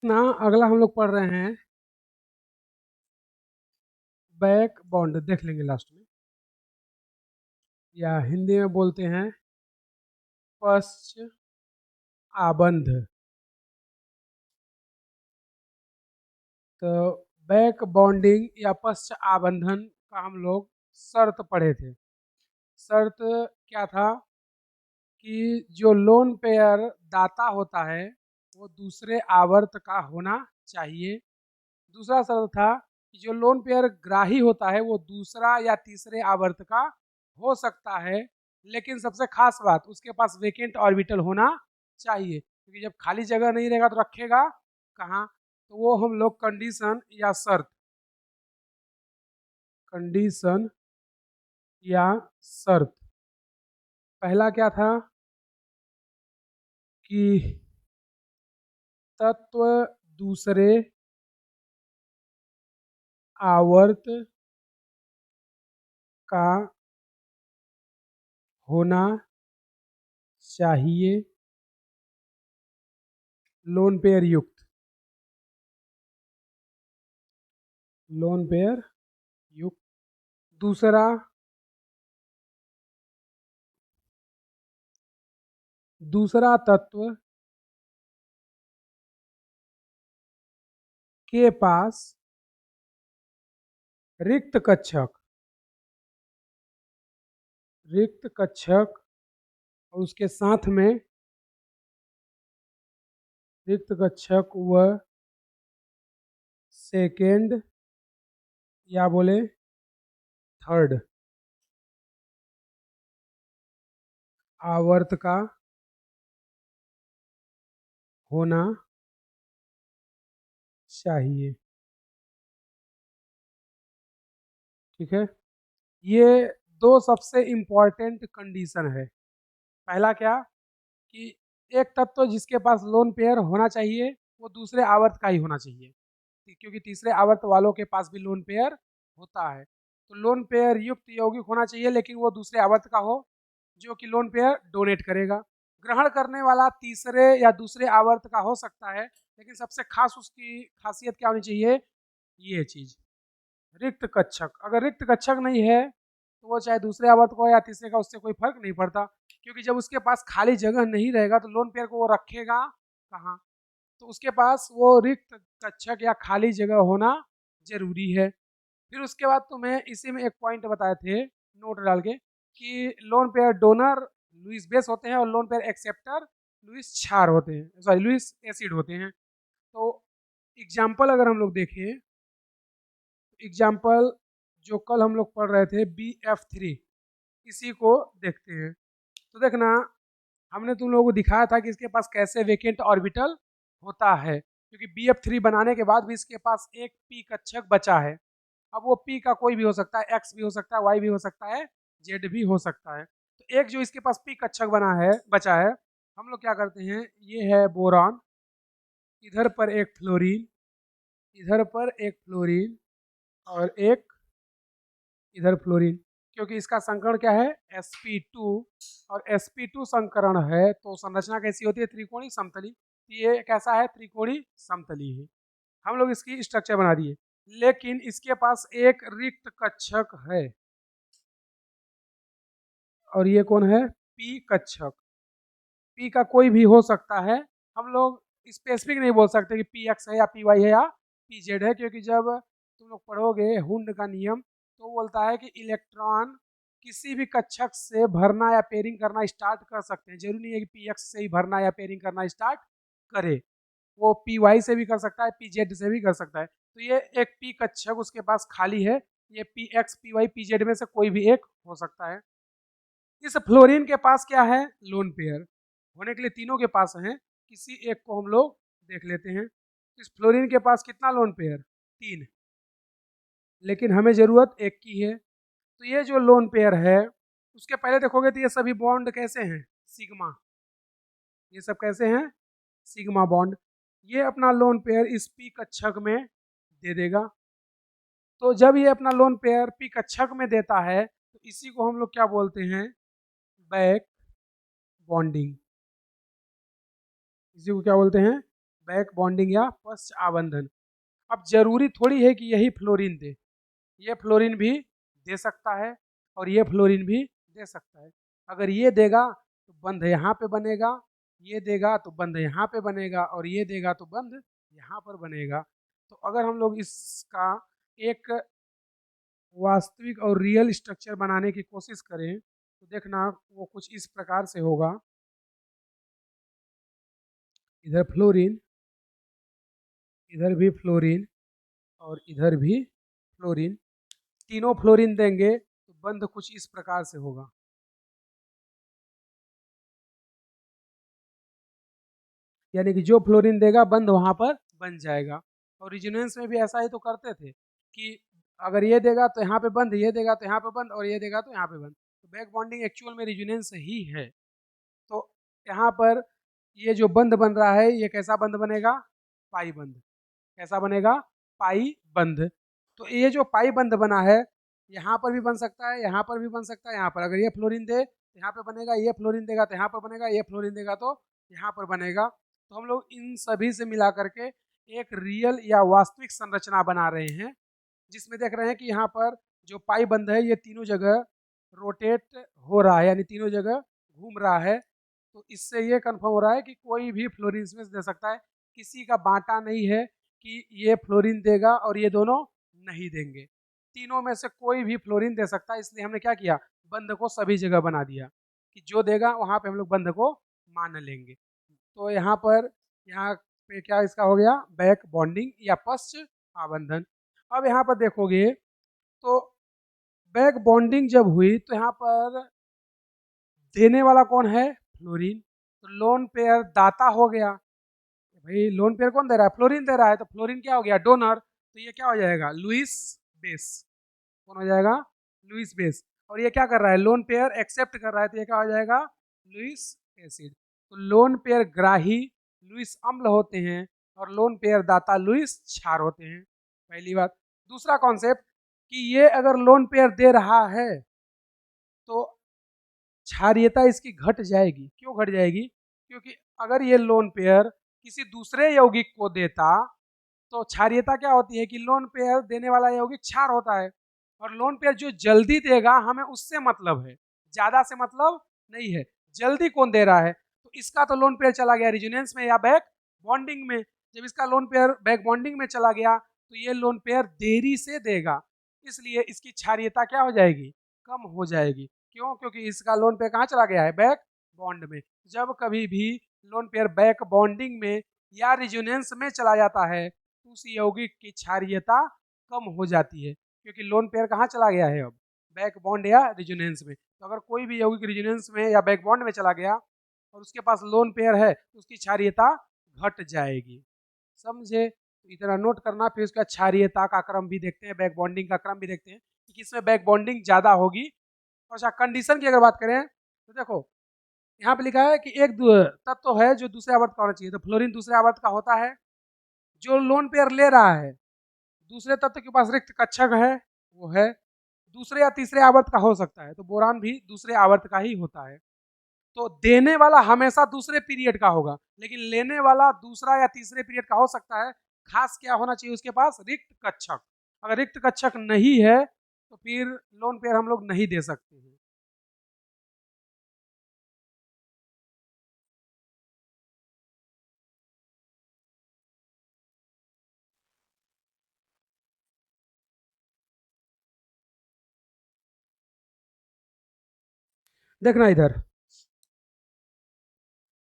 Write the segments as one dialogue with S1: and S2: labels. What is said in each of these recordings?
S1: ना अगला हम लोग पढ़ रहे हैं बैक बॉन्ड, देख लेंगे लास्ट में, या हिंदी में बोलते हैं पश्च आबंध। तो बैक बॉन्डिंग या पश्च आबंधन का हम लोग शर्त पढ़े थे। शर्त क्या था कि जो लोन पेयर दाता होता है वो दूसरे आवर्त का होना चाहिए। दूसरा शर्त था कि जो लोन पेयर ग्राही होता है वो दूसरा या तीसरे आवर्त का हो सकता है, लेकिन सबसे खास बात उसके पास वेकेंट ऑर्बिटल होना चाहिए, क्योंकि जब खाली जगह नहीं रहेगा तो रखेगा कहाँ। तो वो हम लोग कंडीशन या शर्त, कंडीशन या शर्त, पहला क्या था कि तत्व दूसरे आवर्त का होना चाहिए लोन पेयर युक्त, लोन पेयर युक्त। दूसरा, दूसरा तत्व के पास रिक्त कक्षक, रिक्त कक्षक और उसके साथ में रिक्त कक्षक व सेकेंड या बोले थर्ड आवर्त का होना चाहिए। ठीक है, ये दो सबसे इम्पॉर्टेंट कंडीशन है। पहला क्या कि एक तत्व जिसके पास लोन पेयर होना चाहिए वो दूसरे आवर्त का ही होना चाहिए, क्योंकि तीसरे आवर्त वालों के पास भी लोन पेयर होता है। तो लोन पेयर युक्त यौगिक होना चाहिए, लेकिन वो दूसरे आवर्त का हो जो कि लोन पेयर डोनेट करेगा। ग्रहण करने वाला तीसरे या दूसरे आवर्त का हो सकता है, लेकिन सबसे खास उसकी खासियत क्या होनी चाहिए, ये चीज रिक्त कक्षक। अगर रिक्त कक्षक नहीं है तो वो चाहे दूसरे आवर्त को या तीसरे का, उससे कोई फर्क नहीं पड़ता, क्योंकि जब उसके पास खाली जगह नहीं रहेगा तो लोन पेयर को वो रखेगा कहाँ। तो उसके पास वो रिक्त कक्षक या खाली जगह होना जरूरी है। फिर उसके बाद तुम्हें इसी में एक पॉइंट बताए थे नोट डाल के कि lone pair donor Lewis base होते हैं और लोन पेयर एक्सेप्टर लुइस क्षार होते हैं, सॉरी लुइस एसिड होते हैं। तो एग्जाम्पल अगर हम लोग देखें, एग्जाम्पल जो कल हम लोग पढ़ रहे थे BF3, इसी को देखते हैं। तो देखना, हमने तुम लोगों को दिखाया था कि इसके पास कैसे वेकेंट ऑर्बिटल होता है, क्योंकि BF3 बनाने के बाद भी इसके पास एक पी कक्षक बचा है। अब वो पी का कोई भी हो सकता है, एक्स भी हो सकता है, वाई भी हो सकता है, जेड भी हो सकता है। तो एक जो इसके पास पी कक्षक बना है, बचा है, हम लोग क्या करते हैं, ये है बोरॉन, इधर पर एक फ्लोरीन, इधर पर एक फ्लोरीन और एक इधर फ्लोरीन, क्योंकि इसका संकरण क्या है sp2, और sp2 संकरण है तो संरचना कैसी होती है, त्रिकोणी समतली। ये कैसा है, त्रिकोणी समतली है। हम लोग इसकी स्ट्रक्चर बना दिए, लेकिन इसके पास एक रिक्त कक्षक है, और ये कौन है, पी कक्षक। पी का कोई भी हो सकता है, हम लोग स्पेसिफिक नहीं बोल सकते कि पी एक्स है या पी वाई है या पी जेड है, क्योंकि जब तुम लोग पढ़ोगे हुंड का नियम तो बोलता है कि इलेक्ट्रॉन किसी भी कक्षक से भरना या पेयरिंग करना स्टार्ट कर सकते हैं। जरूरी नहीं है कि पी एक्स से ही भरना या पेयरिंग करना स्टार्ट करे, वो पी वाई से भी कर सकता है, पी जेड से भी कर सकता है। तो ये एक पी कक्षक उसके पास खाली है, ये P X P Y P Z में से कोई भी एक हो सकता है। इस फ्लोरीन के पास क्या है, लोन पेयर होने के लिए तीनों के पास है, किसी एक को हम लोग देख लेते हैं। इस फ्लोरीन के पास कितना लोन पेयर, 3, लेकिन हमें जरूरत एक की है। तो ये जो लोन पेयर है उसके पहले देखोगे तो ये सभी बॉन्ड कैसे हैं, सिग्मा, ये सब कैसे हैं, सिग्मा बॉन्ड। ये अपना लोन पेयर इस पी कक्षक में दे देगा। तो जब ये अपना लोन पेयर पी कक्षक में देता है तो इसी को हम लोग क्या बोलते हैं, बैक बॉन्डिंग। इसी को क्या बोलते हैं, बैक बॉन्डिंग या पश्च आबंधन। अब जरूरी थोड़ी है कि यही फ्लोरीन दे, ये फ्लोरीन भी दे सकता है और ये फ्लोरीन भी दे सकता है। अगर ये देगा तो बंध यहाँ पे बनेगा, ये देगा तो बंध यहाँ पे बनेगा और ये देगा तो बंध यहाँ पर बनेगा। तो अगर हम लोग इसका एक वास्तविक और रियल स्ट्रक्चर बनाने की कोशिश करें तो देखना वो कुछ इस प्रकार से होगा। इधर फ्लोरीन, इधर भी फ्लोरीन और इधर भी फ्लोरीन, तीनों फ्लोरीन देंगे तो बंध कुछ इस प्रकार से होगा। यानी कि जो फ्लोरीन देगा बंध वहां पर बन जाएगा। और रिजोनेंस में भी ऐसा ही तो करते थे कि अगर ये देगा तो यहाँ पे बंद, ये देगा तो यहाँ पे बंद और ये देगा तो यहाँ पे बंद। तो बैक बॉन्डिंग एक्चुअल में रिजोनेंस ही है। तो यहाँ पर ये जो बंध बन रहा है ये कैसा बंध बनेगा? पाई बंध। कैसा बनेगा? पाई बंध। तो ये जो पाई बंध बना है यहाँ पर भी बन सकता है, यहाँ पर भी बन सकता है, यहाँ पर अगर ये फ्लोरीन दे तो यहाँ पे बनेगा, ये फ्लोरीन देगा तो यहाँ पर बनेगा, ये फ्लोरीन देगा तो यहाँ पर बनेगा। तो हम लोग इन सभी से मिला करके एक रियल या वास्तविक संरचना बना रहे हैं, जिसमें देख रहे हैं कि यहाँ पर जो पाई बंध है ये तीनों जगह रोटेट हो रहा है, यानी तीनों जगह घूम रहा है। तो इससे ये कंफर्म हो रहा है कि कोई भी फ्लोरीन इसमें दे सकता है, किसी का बांटा नहीं है कि ये फ्लोरीन देगा और ये दोनों नहीं देंगे। तीनों में से कोई भी फ्लोरीन दे सकता है, इसलिए हमने क्या किया? बंध को सभी जगह बना दिया कि जो देगा वहाँ पे हम लोग बंध को मान लेंगे। तो यहाँ पे क्या इसका हो गया? बैक बॉन्डिंग या पश्च आबंधन। अब यहाँ पर देखोगे तो बैक बॉन्डिंग जब हुई तो यहाँ पर देने वाला कौन है? फ्लोरीन। तो लोन पेयर दाता हो गया। भाई लोन पेयर कौन दे रहा है? फ्लोरीन दे रहा है। तो फ्लोरीन क्या हो गया? डोनर। तो ये क्या हो जाएगा? Lewis base. कौन हो जाएगा? Lewis base. और ये क्या कर रहा है? लोन पेयर एक्सेप्ट कर रहा है, तो ये क्या हो जाएगा? Lewis acid. तो लोन पेयर ग्राही लुईस अम्ल होते हैं और लोन पेयर दाता लुईस क्षार होते हैं। पहली बात। दूसरा कॉन्सेप्ट कि ये अगर लोन पेयर दे रहा है तो क्षारीयता इसकी घट जाएगी। क्यों घट जाएगी? क्योंकि अगर ये लोन पेयर किसी दूसरे यौगिक को देता तो क्षारीयता क्या होती है कि लोन पेयर देने वाला यौगिक क्षार होता है, और लोन पेयर जो जल्दी देगा हमें उससे मतलब है, ज्यादा से मतलब नहीं है। जल्दी कौन दे रहा है? तो इसका तो लोन पेयर चला गया रिजोनेंस में या बैक बॉन्डिंग में। जब इसका लोन पेयर बैक बॉन्डिंग में चला गया तो ये लोन पेयर देरी से देगा, इसलिए इसकी क्षारीयता क्या हो जाएगी? कम हो जाएगी। क्यों? क्योंकि इसका लोन पेयर कहाँ चला गया है? बैक बॉन्ड में। जब कभी भी लोन पेयर बैक बॉन्डिंग में या रिजोनेंस में चला जाता है तो उस यौगिक की क्षारीयता कम हो जाती है, क्योंकि लोन पेयर कहाँ चला गया है? अब बैक बॉन्ड या रिजोनेंस में। तो अगर कोई भी यौगिक रिजोनेंस में या बैक बॉन्ड में चला गया और उसके पास लोन पेयर है तो उसकी क्षारीयता घट जाएगी। समझे? तो इतना नोट करना। फिर उसका क्षारीयता का क्रम भी देखते हैं, बैक बॉन्डिंग का क्रम भी देखते हैं कि किसमें बैक बॉन्डिंग ज्यादा होगी। और अच्छा, कंडीशन की अगर बात करें तो देखो यहाँ पे लिखा है कि एक तत्व तो है जो दूसरे आवर्त का होना चाहिए। तो फ्लोरीन दूसरे आवर्त का होता है। जो लोन पेयर ले रहा है दूसरे तत्व के पास रिक्त कक्षक है, वो है दूसरे या तीसरे आवर्त का हो सकता है। तो बोरान भी दूसरे आवर्त का ही होता है। तो देने वाला हमेशा दूसरे पीरियड का होगा, लेकिन लेने वाला दूसरा या तीसरे पीरियड का हो सकता है। खास क्या होना चाहिए उसके पास? रिक्त कक्षक। अगर रिक्त कक्षक नहीं है तो फिर लोन पेयर हम लोग नहीं दे सकते हैं। देखना इधर,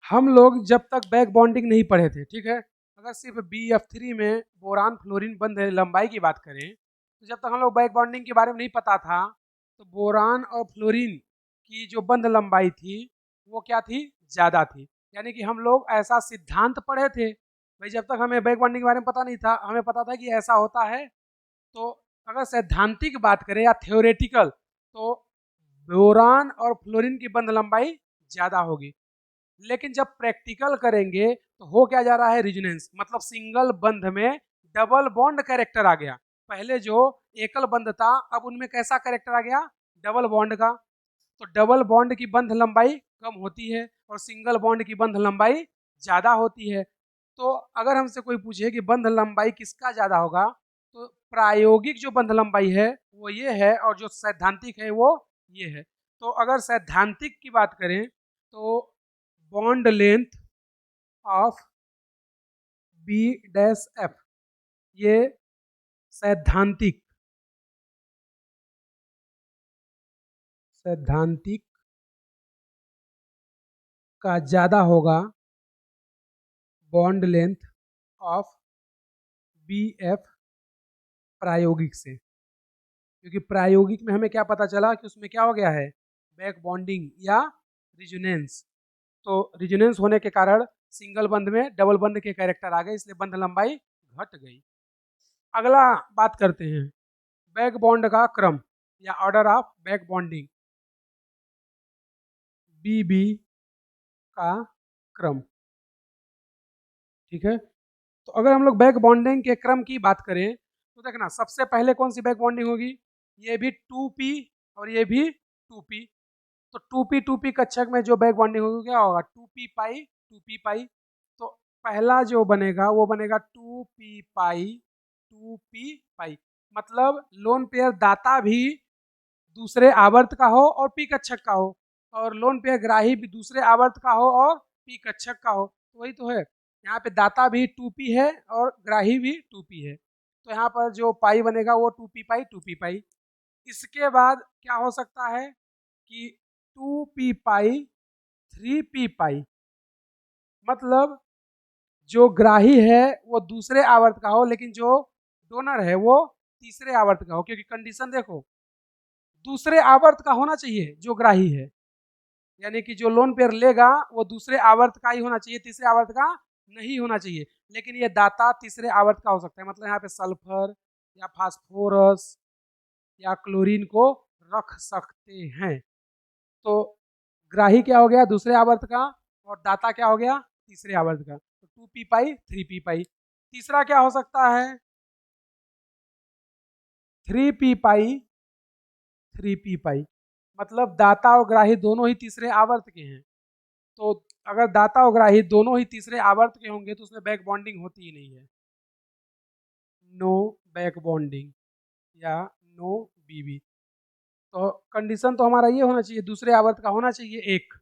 S1: हम लोग जब तक बैक बॉन्डिंग नहीं पढ़े थे, ठीक है, अगर सिर्फ BF3 में बोरान फ्लोरीन बंध लंबाई की बात करें तो जब तक हम लोग बैक बॉन्डिंग के बारे में नहीं पता था तो बोरान और फ्लोरीन की जो बंध लंबाई थी वो क्या थी? ज़्यादा थी। यानी कि हम लोग ऐसा सिद्धांत पढ़े थे। भाई जब तक हमें बैक बॉन्डिंग के बारे में पता नहीं था, हमें पता था कि ऐसा होता है। तो अगर सैद्धांतिक बात करें या थ्योरेटिकल तो बोरान और फ्लोरीन की बंध लंबाई ज़्यादा होगी। लेकिन जब प्रैक्टिकल करेंगे तो हो क्या जा रहा है? रिजोनेंस, मतलब सिंगल बंध में डबल बॉन्ड कैरेक्टर आ गया। पहले जो एकल बंध था अब उनमें कैसा कैरेक्टर आ गया? डबल बॉन्ड का। तो डबल बॉन्ड की बंध लंबाई कम होती है और सिंगल बॉन्ड की बंध लंबाई ज्यादा होती है। तो अगर हमसे कोई पूछे कि बंध लंबाई किसका ज़्यादा होगा, तो प्रायोगिक जो बंध लंबाई है वो ये है, और जो सैद्धांतिक है वो ये है। तो अगर सैद्धांतिक की बात करें तो bond length of B dash F, ये सैद्धांतिक का ज़्यादा होगा bond length of B F प्रायोगिक से, क्योंकि प्रायोगिक में हमें क्या पता चला कि उसमें क्या हो गया है, बैक बॉन्डिंग या रिजोनेंस। तो रिजोनेंस होने के कारण सिंगल बंध में डबल बंध के कैरेक्टर आ गए, इसलिए बंध लंबाई घट गई। अगला बात करते हैं बैक बॉन्ड का क्रम या ऑर्डर ऑफ बैक बॉन्डिंग, बीबी का क्रम। ठीक है, तो अगर हम लोग बैक बॉन्डिंग के क्रम की बात करें तो देखना सबसे पहले कौन सी बैक बॉन्डिंग होगी, ये भी 2p और ये भी 2p। तो 2p कक्षक में जो बैक बॉन्डिंग होगी क्या होगा, 2p पाई 2p पाई। तो पहला जो बनेगा वो बनेगा 2p पाई 2p पाई, मतलब लोन पेयर दाता भी दूसरे आवर्त का हो और पी कक्षक का हो, और लोन पेयर ग्राही भी दूसरे आवर्त का हो और पी कक्षक का हो। तो वही तो है, यहाँ पे दाता भी 2p है और ग्राही भी 2p है, तो यहाँ पर जो पाई बनेगा वो 2p पाई 2p पाई। इसके बाद क्या हो सकता है कि 2p पाई 3p पाई, मतलब जो ग्राही है वो दूसरे आवर्त का हो लेकिन जो डोनर है वो तीसरे आवर्त का हो, क्योंकि कंडीशन देखो दूसरे आवर्त का होना चाहिए जो ग्राही है, यानी कि जो लोन पेयर लेगा वो दूसरे आवर्त का ही होना चाहिए, तीसरे आवर्त का नहीं होना चाहिए। लेकिन ये दाता तीसरे आवर्त का हो सकता है, मतलब यहाँ पे सल्फर या फास्फोरस या क्लोरीन को रख सकते हैं। तो ग्राही क्या हो गया, दूसरे आवर्त का, और दाता क्या हो गया, तीसरे आवर्त का। तो 2p पाई 3p पाई। तीसरा क्या हो सकता है, 3p पाई 3p पाई, मतलब दाता और ग्राही दोनों ही तीसरे आवर्त के हैं। तो अगर दाता और ग्राही दोनों ही तीसरे आवर्त के होंगे तो उसमें बैक बॉन्डिंग होती ही नहीं है, नो बैक बॉन्डिंग या नो बीबी। तो कंडीशन तो हमारा ये होना चाहिए, दूसरे आवर्त का होना चाहिए एक,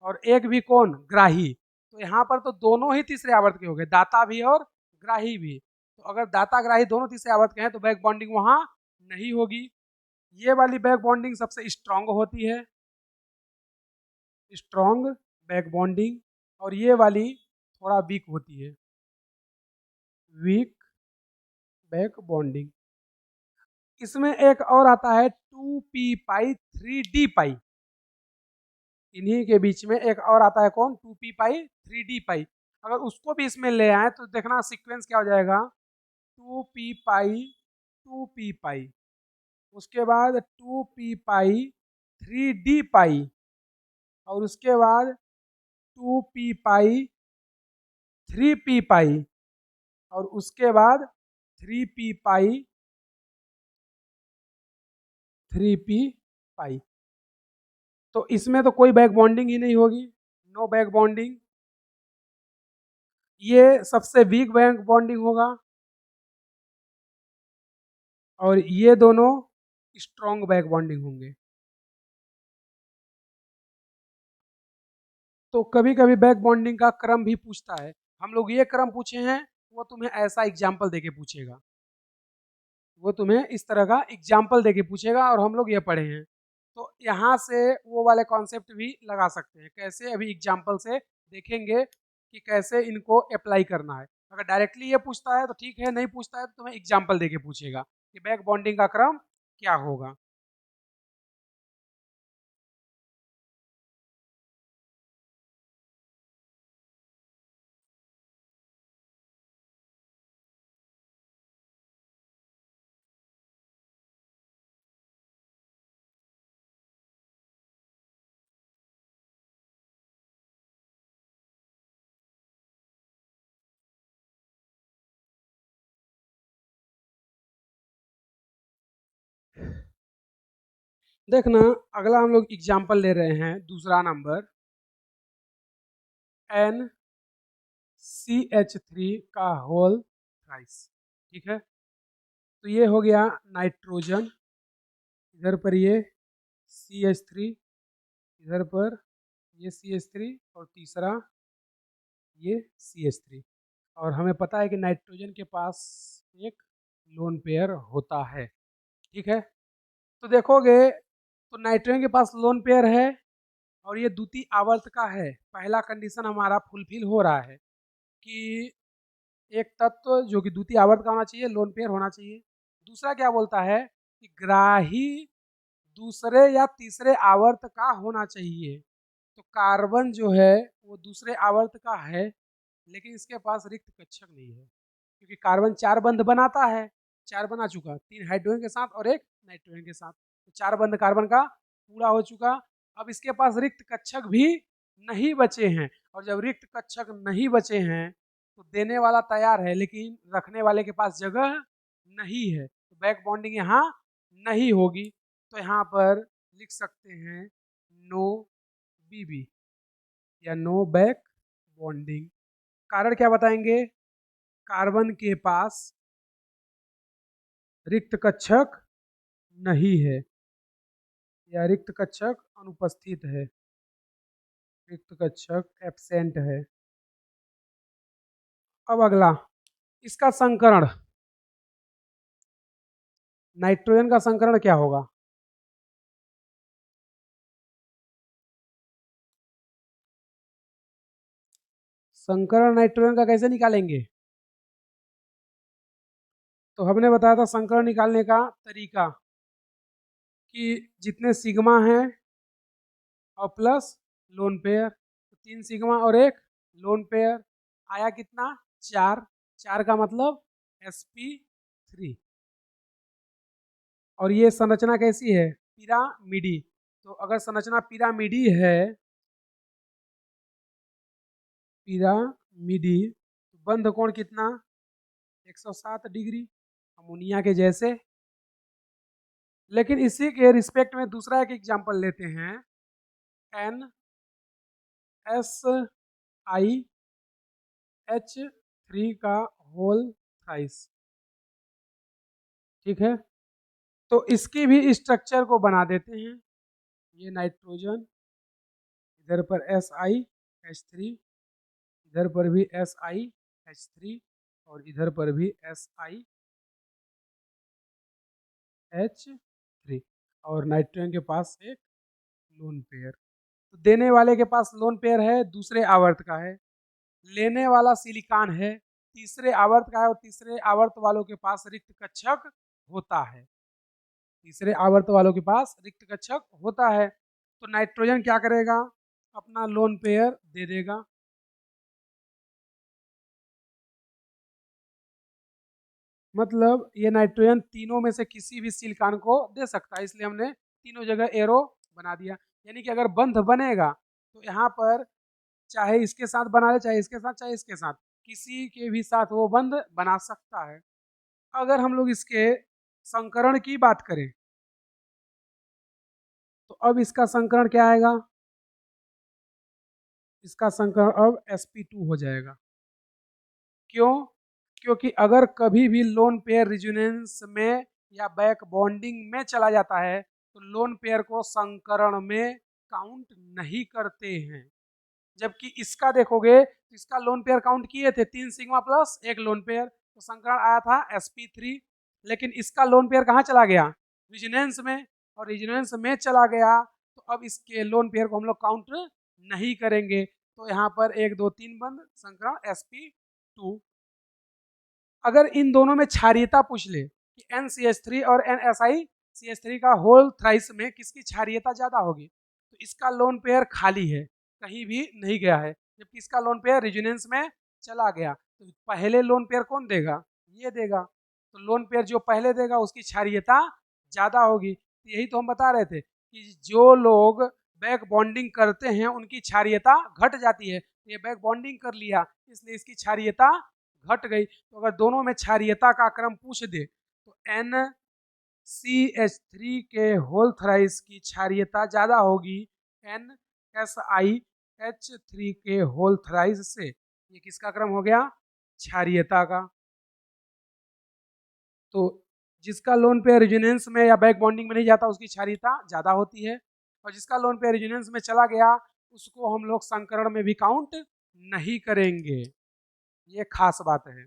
S1: और एक भी कौन, ग्राही। तो यहाँ पर तो दोनों ही तीसरे आवर्त के हो गए, दाता भी और ग्राही भी। तो अगर दाता ग्राही दोनों तीसरे आवर्त के हैं तो बैक बॉन्डिंग वहाँ नहीं होगी। ये वाली बैक बॉन्डिंग सबसे स्ट्रांग होती है, स्ट्रांग बैक बॉन्डिंग, और ये वाली थोड़ा वीक होती है, वीक बैक बॉन्डिंग। इसमें एक और आता है 2p पाई 3d पाई, इन्हीं के बीच में एक और आता है कौन, 2p पाई 3d पाई। अगर उसको भी इसमें ले आए तो देखना सीक्वेंस क्या हो जाएगा, 2p पाई 2p पाई, उसके बाद 2p पाई 3d पाई, और उसके बाद 2p पाई 3p पाई, और उसके बाद 3p पाई 3p पाई। तो इसमें तो कोई बैक बॉन्डिंग ही नहीं होगी, नो बैक बॉन्डिंग। ये सबसे वीक बैक बॉन्डिंग होगा, और ये दोनों स्ट्रॉन्ग बैक बॉन्डिंग होंगे। तो कभी कभी बैक बॉन्डिंग का क्रम भी पूछता है, हम लोग ये क्रम पूछे हैं, वो तुम्हें ऐसा एग्जाम्पल देके पूछेगा, वो तुम्हें इस तरह का एग्जाम्पल देके पूछेगा, और हम लोग ये पढ़े हैं। तो यहाँ से वो वाले कॉन्सेप्ट भी लगा सकते हैं, कैसे अभी एग्जाम्पल से देखेंगे कि कैसे इनको अप्लाई करना है। अगर डायरेक्टली ये पूछता है तो ठीक है, नहीं पूछता है तो तुम्हें एग्जाम्पल देके पूछेगा कि बैक बॉन्डिंग का क्रम क्या होगा। देखना अगला हम लोग एग्जाम्पल ले रहे हैं, दूसरा नंबर, एन CH3 का होल थ्राइस। ठीक है, तो ये हो गया नाइट्रोजन, इधर पर ये CH3, इधर पर ये CH3 और तीसरा ये CH3। और हमें पता है कि नाइट्रोजन के पास एक लोन पेयर होता है। ठीक है, तो देखोगे तो नाइट्रोजन के पास लोन पेयर है और ये द्वितीय आवर्त का है। पहला कंडीशन हमारा फुलफिल हो रहा है कि एक तत्व जो कि द्वितीय आवर्त का होना चाहिए, लोन पेयर होना चाहिए। दूसरा क्या बोलता है कि ग्राही दूसरे या तीसरे आवर्त का होना चाहिए। तो कार्बन जो है वो दूसरे आवर्त का है, लेकिन इसके पास रिक्त कक्षक नहीं है, क्योंकि कार्बन 4 बंध बनाता है। 4 बना चुका, 3 हाइड्रोजन के साथ और 1 नाइट्रोजन के साथ, तो 4 बंध कार्बन का पूरा हो चुका। अब इसके पास रिक्त कक्षक भी नहीं बचे हैं, और जब रिक्त कक्षक नहीं बचे हैं तो देने वाला तैयार है लेकिन रखने वाले के पास जगह नहीं है, तो बैक बॉन्डिंग यहाँ नहीं होगी। तो यहाँ पर लिख सकते हैं नो BB या नो बैक बॉन्डिंग। कारण क्या बताएंगे? कार्बन के पास रिक्त कक्षक नहीं है या रिक्त कक्षक अनुपस्थित है, रिक्त कक्षक एब्सेंट है। अब अगला, इसका संकरण, नाइट्रोजन का संकरण क्या होगा? संकरण नाइट्रोजन का कैसे निकालेंगे? तो हमने बताया था संकरण निकालने का तरीका कि जितने सिग्मा हैं और प्लस लोन पेयर, तो 3 सिग्मा और 1 लोन पेयर आया कितना? 4। 4 का मतलब sp3। और ये संरचना कैसी है? पिरामिडी। तो अगर संरचना पिरामिडी है, पिरामिडी, तो बंध कोण कितना? 107 डिग्री, अमोनिया के जैसे। लेकिन इसी के रिस्पेक्ट में दूसरा एक एग्जांपल लेते हैं, NSiH3 का होल थ्राइस। ठीक है, तो इसकी भी स्ट्रक्चर को बना देते हैं। ये नाइट्रोजन, इधर पर SiH3, इधर पर भी SiH3 और इधर पर भी SiH3, और नाइट्रोजन के पास एक लोन पेयर। तो देने वाले के पास लोन पेयर है, दूसरे आवर्त का है। लेने वाला सिलिकॉन है, तीसरे आवर्त का है, और तीसरे आवर्त वालों के पास रिक्त कक्षक होता है। तीसरे आवर्त वालों के पास रिक्त कक्षक होता है। तो नाइट्रोजन क्या करेगा? अपना लोन पेयर दे देगा। मतलब ये नाइट्रोजन तीनों में से किसी भी सिलिकॉन को दे सकता है, इसलिए हमने तीनों जगह एरो बना दिया। यानी कि अगर बंध बनेगा तो यहाँ पर चाहे इसके साथ बना ले, चाहे इसके साथ, चाहे इसके साथ, किसी के भी साथ वो बंध बना सकता है। अगर हम लोग इसके संकरण की बात करें तो अब इसका संकरण क्या आएगा? इसका संकरण अब sp2 हो जाएगा। क्यों? क्योंकि अगर कभी भी लोन पेयर रिजोनेंस में या बैक बॉन्डिंग में चला जाता है तो लोन पेयर को संकरण में काउंट नहीं करते हैं। जबकि इसका देखोगे तो इसका लोन पेयर काउंट किए थे, 3 सिग्मा प्लस 1 लोन पेयर, तो संकरण आया था sp3। लेकिन इसका लोन पेयर कहाँ चला गया? रिजोनेंस में, और रिजोनेंस में चला गया तो अब इसके लोन पेयर को हम लोग काउंट नहीं करेंगे। तो यहाँ पर 1 2 3 बंद, संकरण sp2। अगर इन दोनों में क्षारीयता पूछ ले कि NCH3 और NSiCH3 का होल थ्राइस में किसकी क्षारीयता ज्यादा होगी, तो इसका लोन पेयर खाली है, कहीं भी नहीं गया है, जबकि इसका लोन पेयर रिजोनेंस में चला गया। तो पहले लोन पेयर कौन देगा? ये देगा। तो लोन पेयर जो पहले देगा उसकी क्षारीयता ज्यादा होगी। तो यही तो हम बता रहे थे कि जो लोग बैक बॉन्डिंग करते हैं उनकी क्षारीयता घट जाती है। ये बैक बॉन्डिंग कर लिया इसलिए इसकी क्षारीयता घट गई। तो अगर दोनों में क्षारीयता का क्रम पूछ दे तो NCH3 के होल थ्राइस की क्षारीयता ज्यादा होगी NSiH3 के होल थ्राइस से। ये किसका क्रम हो गया? क्षारीयता का। तो जिसका लोन पेयर रेजोनेंस में या बैक बॉन्डिंग में नहीं जाता उसकी क्षारीयता ज़्यादा होती है, और जिसका लोन पेयर रेजोनेंस में चला गया उसको हम लोग संकरण में भी काउंट नहीं करेंगे। ये खास बात है।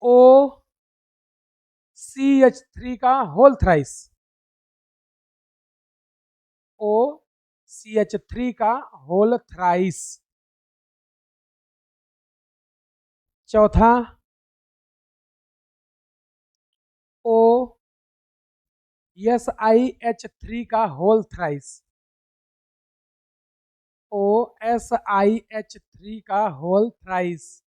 S1: ओ CH3 का होल थ्राइस, ओ CH3 का होल थ्राइस। चौथा, ओ SiH3 का होल थ्राइस, ओ SiH3 का होल थ्राइस।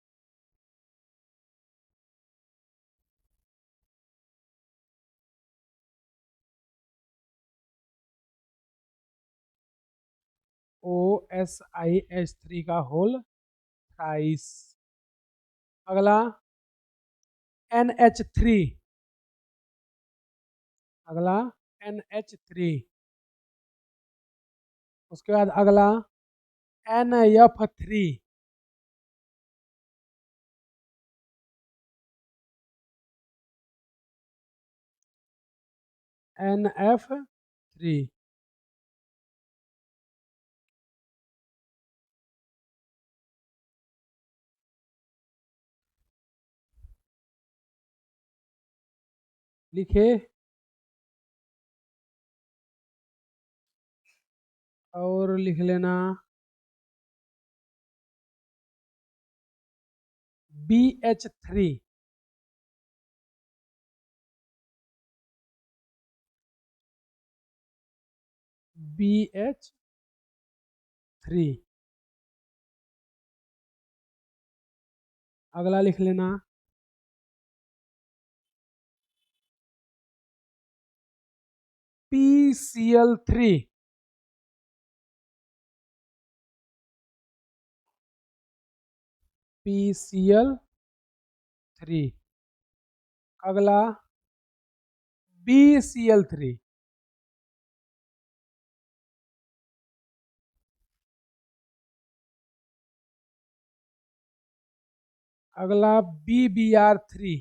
S1: OSiH3 का होल थ्राइस। अगला NH3, अगला NH3। उसके बाद अगला NF3, NF3। लिखे और लिख लेना BH3, BH3। अगला लिख लेना PCl3, PCl3। अगला BCl3, अगला BBr3,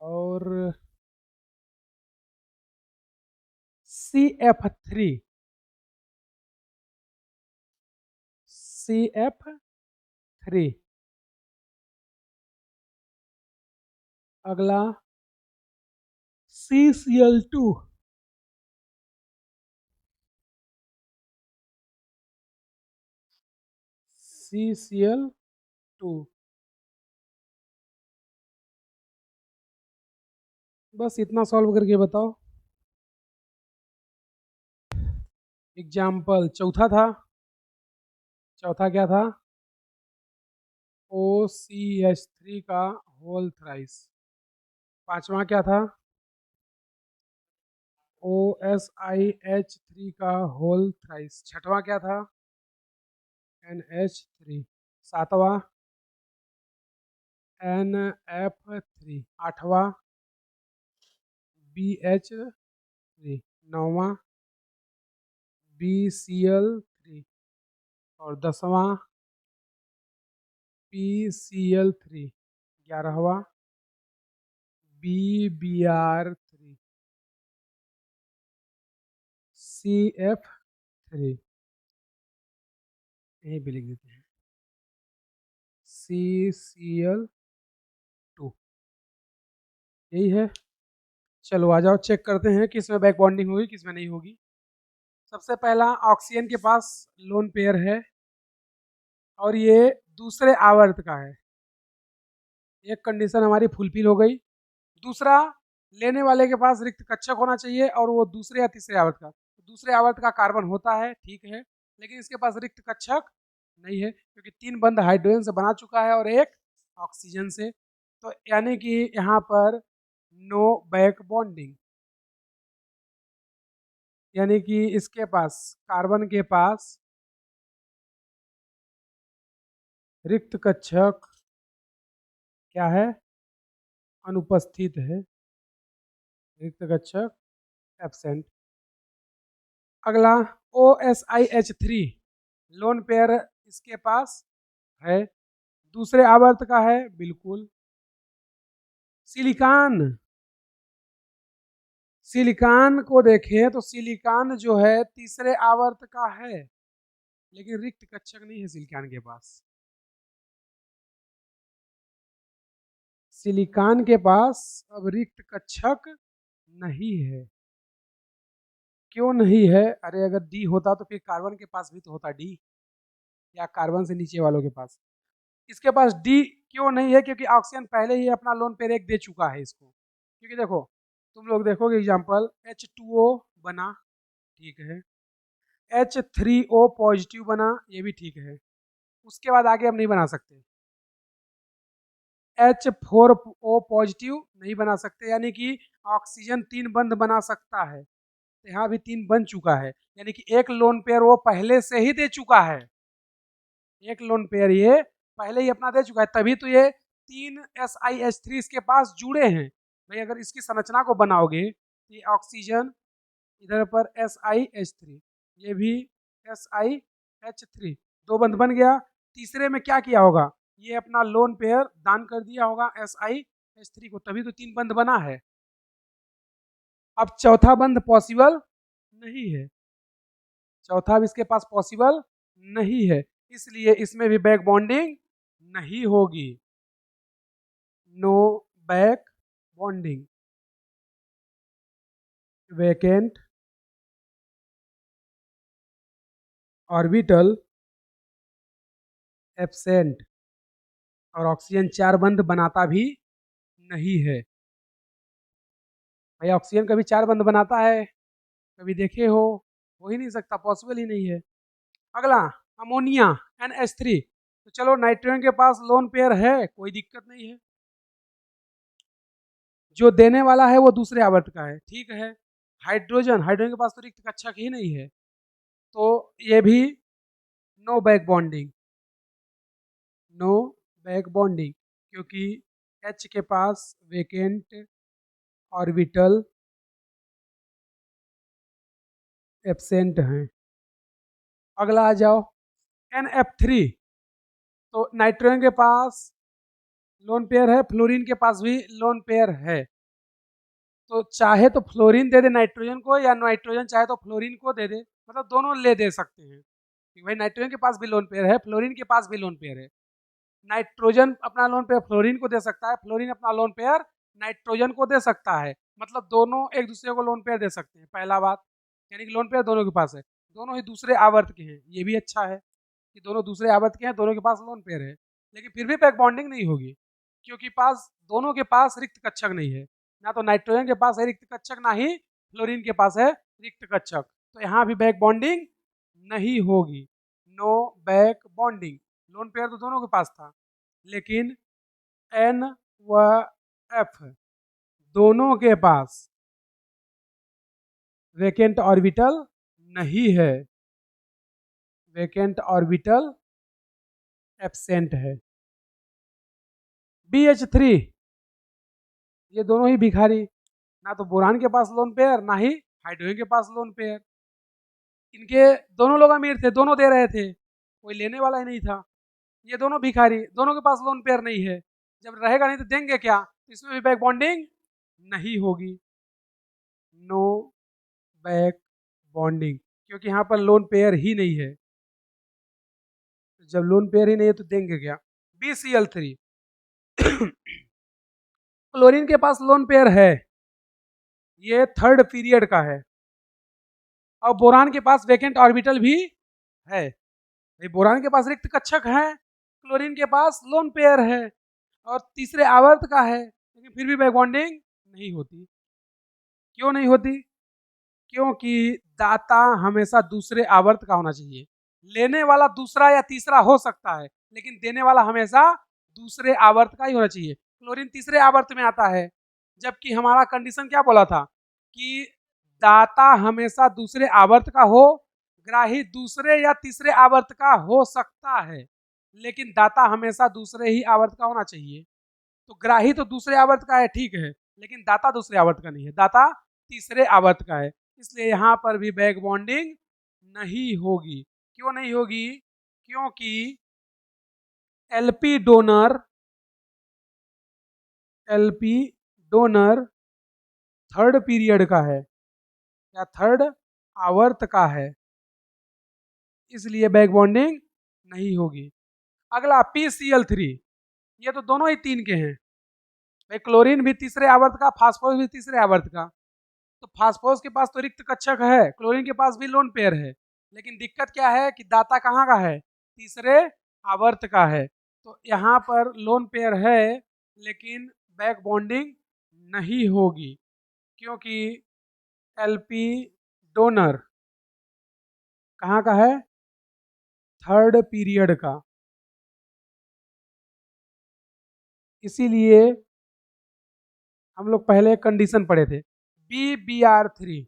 S1: और CF3, CF3। अगला CCl2, CCl2। बस इतना सॉल्व करके बताओ। एग्जाम्पल चौथा था, चौथा क्या था? OCH3 का होल थ्राइस। पांचवा क्या था? OSiH3 का होल थ्राइस। छठवां क्या था? NH3। सातवां NF3। आठवां BH3। नौवां BCl3। और 10वां PCl3। 11वां BBr3। CF3। यहीं पे लिख देते हैं CCl2। यही है। चलो आ जाओ चेक करते हैं किस में बैक बॉन्डिंग होगी किस में नहीं होगी। सबसे पहला ऑक्सीजन के पास लोन पेयर है और ये दूसरे आवर्त का है। एक कंडीशन हमारी फुलफिल हो गई। दूसरा, लेने वाले के पास रिक्त कक्षक होना चाहिए और वो दूसरे या तीसरे आवर्त का। दूसरे आवर्त का कार्बन होता है, ठीक है, लेकिन इसके पास रिक्त कक्षक नहीं है, क्योंकि 3 बंध हाइड्रोजन से बना चुका है और 1 ऑक्सीजन से, तो यानी कि यहाँ पर नो बैक बॉन्डिंग, यानी कि इसके पास, कार्बन के पास रिक्त कक्षक क्या है, अनुपस्थित है, रिक्त कक्षक एब्सेंट। अगला OSiH3 लोन पेयर इसके पास है, दूसरे आवर्त का है, बिल्कुल। सिलिकॉन, सिलिकॉन को देखें तो सिलिकॉन जो है तीसरे आवर्त का है, लेकिन रिक्त कक्षक नहीं है सिलिकॉन के पास। सिलिकॉन के पास अब रिक्त कक्षक नहीं है। क्यों नहीं है? अरे अगर डी होता तो फिर कार्बन के पास भी तो होता डी, या कार्बन से नीचे वालों के पास। इसके पास डी क्यों नहीं है? क्योंकि ऑक्सीजन पहले ही अपना लोन पेयर एक दे चुका है इसको। क्योंकि देखो, तुम लोग देखोगे एग्जाम्पल, H2O बना, ठीक है, H3O पॉजिटिव बना, ये भी ठीक है, उसके बाद आगे हम नहीं बना सकते। H4O पॉजिटिव नहीं बना सकते, यानी कि ऑक्सीजन 3 बंध बना सकता है, तो यहाँ भी 3 बन चुका है, यानी कि एक लोन पेयर वो पहले से ही दे चुका है, एक लोन पेयर ये पहले ही अपना दे चुका है, तभी तो ये 3 SiH3 इसके पास जुड़े हैं। भाई अगर इसकी संरचना को बनाओगे, ये ऑक्सीजन, इधर पर SiH3, ये भी SiH3, 2 बंध बन गया। तीसरे में क्या किया होगा? ये अपना लोन पेयर दान कर दिया होगा SiH3 को, तभी तो 3 बंध बना है। अब चौथा बंध पॉसिबल नहीं है, चौथा भी इसके पास पॉसिबल नहीं है, इसलिए इसमें भी बैक बॉन्डिंग नहीं होगी, no back bonding, vacant orbital absent, और ऑक्सीजन 4 बंध बनाता भी नहीं है। भाई ऑक्सीजन कभी 4 बंध बनाता है? कभी देखे हो ही नहीं सकता, पॉसिबल ही नहीं है। अगला अमोनिया NH3, तो चलो नाइट्रोजन के पास लोन पेयर है, कोई दिक्कत नहीं है, जो देने वाला है वो दूसरे आवर्त का है, ठीक है। हाइड्रोजन, हाइड्रोजन के पास तो रिक्त कक्षक ही नहीं है, तो ये भी no back bonding, no back bonding, क्योंकि H के पास वेकेंट ऑर्बिटल एब्सेंट हैं। अगला आ जाओ NF3, तो नाइट्रोजन के पास लोन पेयर है, फ्लोरीन के पास भी लोन पेयर है, तो चाहे तो फ्लोरीन दे दे नाइट्रोजन को, या नाइट्रोजन चाहे तो फ्लोरीन को दे दे, मतलब दोनों ले दे सकते हैं, भाई नाइट्रोजन के पास भी लोन पेयर है, फ्लोरीन के पास भी लोन पेयर है। नाइट्रोजन अपना लोन पेयर फ्लोरीन को दे सकता है, फ्लोरीन अपना लोन पेयर नाइट्रोजन को दे सकता है, मतलब दोनों एक दूसरे को लोन पेयर दे सकते हैं, पहला बात, यानी कि लोन पेयर दोनों के पास है, दोनों ही दूसरे आवर्त के हैं, ये भी अच्छा है कि दोनों दूसरे आवर्त के हैं, दोनों के पास लोन पेयर है, लेकिन फिर भी बैक बॉन्डिंग नहीं होगी, क्योंकि पास दोनों के पास रिक्त कक्षक नहीं है, ना तो नाइट्रोजन के पास है रिक्त कक्षक, ना ही फ्लोरीन के पास है रिक्त कक्षक, तो यहाँ भी बैक बॉन्डिंग नहीं होगी, no back bonding. Lone pair तो दोनों के पास था, लेकिन N व F दोनों के पास वेकेंट ऑर्बिटल नहीं है, वेकेंट ऑर्बिटल एब्सेंट है। BH3, ये दोनों ही भिखारी, ना तो बोरान के पास लोन पेयर, ना ही हाइड्रोजन के पास लोन पेयर, इनके दोनों लोग अमीर थे, दोनों दे रहे थे, कोई लेने वाला ही नहीं था, ये दोनों भिखारी, दोनों के पास लोन पेयर नहीं है, जब रहेगा नहीं तो देंगे क्या, इसमें भी बैक बॉन्डिंग नहीं होगी, नो बैक बॉन्डिंग, क्योंकि यहाँ पर लोन पेयर ही नहीं है, जब लोन पेयर ही नहीं है तो देंगे क्या। BCl3, क्लोरीन के पास लोन पेयर है, ये 3rd पीरियड का है, और बोरान के पास वेकेंट ऑर्बिटल भी है, बोरान के पास रिक्त कक्षक है, क्लोरीन के पास लोन पेयर है, और तीसरे आवर्त का है, लेकिन फिर भी बैक बॉन्डिंग नहीं होती। क्यों नहीं होती? क्योंकि दाता हमेशा दूसरे आवर्त का होना चाहिए, लेने वाला दूसरा या तीसरा हो सकता है, लेकिन देने वाला हमेशा दूसरे आवर्त का ही होना चाहिए। क्लोरीन तीसरे आवर्त में आता है, जबकि हमारा कंडीशन क्या बोला था कि दाता हमेशा दूसरे आवर्त का हो, ग्राही दूसरे या तीसरे आवर्त का हो सकता है, लेकिन दाता हमेशा दूसरे ही आवर्त का होना चाहिए। तो ग्राही तो दूसरे आवर्त का है, ठीक है, लेकिन दाता दूसरे आवर्त का नहीं है, दाता तीसरे आवर्त का है। इसलिए यहां पर भी बैक बॉन्डिंग नहीं होगी। क्यों नहीं होगी? क्योंकि LP donor LP donor third period का है या थर्ड आवर्त का है, इसलिए बैक बॉन्डिंग नहीं होगी। अगला PCl3, ये तो दोनों ही तीन के हैं भाई, क्लोरीन भी तीसरे आवर्त का, फास्फोरस भी तीसरे आवर्त का। तो फास्फोरस के पास तो रिक्त कक्षक है, क्लोरीन के पास भी लोन पेयर है, लेकिन दिक्कत क्या है कि दाता कहाँ का है? तीसरे आवर्त का है। तो यहाँ पर लोन पेयर है, लेकिन बैक बॉन्डिंग नहीं होगी, क्योंकि एलपी डोनर कहाँ का है? थर्ड पीरियड का। इसीलिए हम लोग पहले कंडीशन पढ़े थे, BBr3,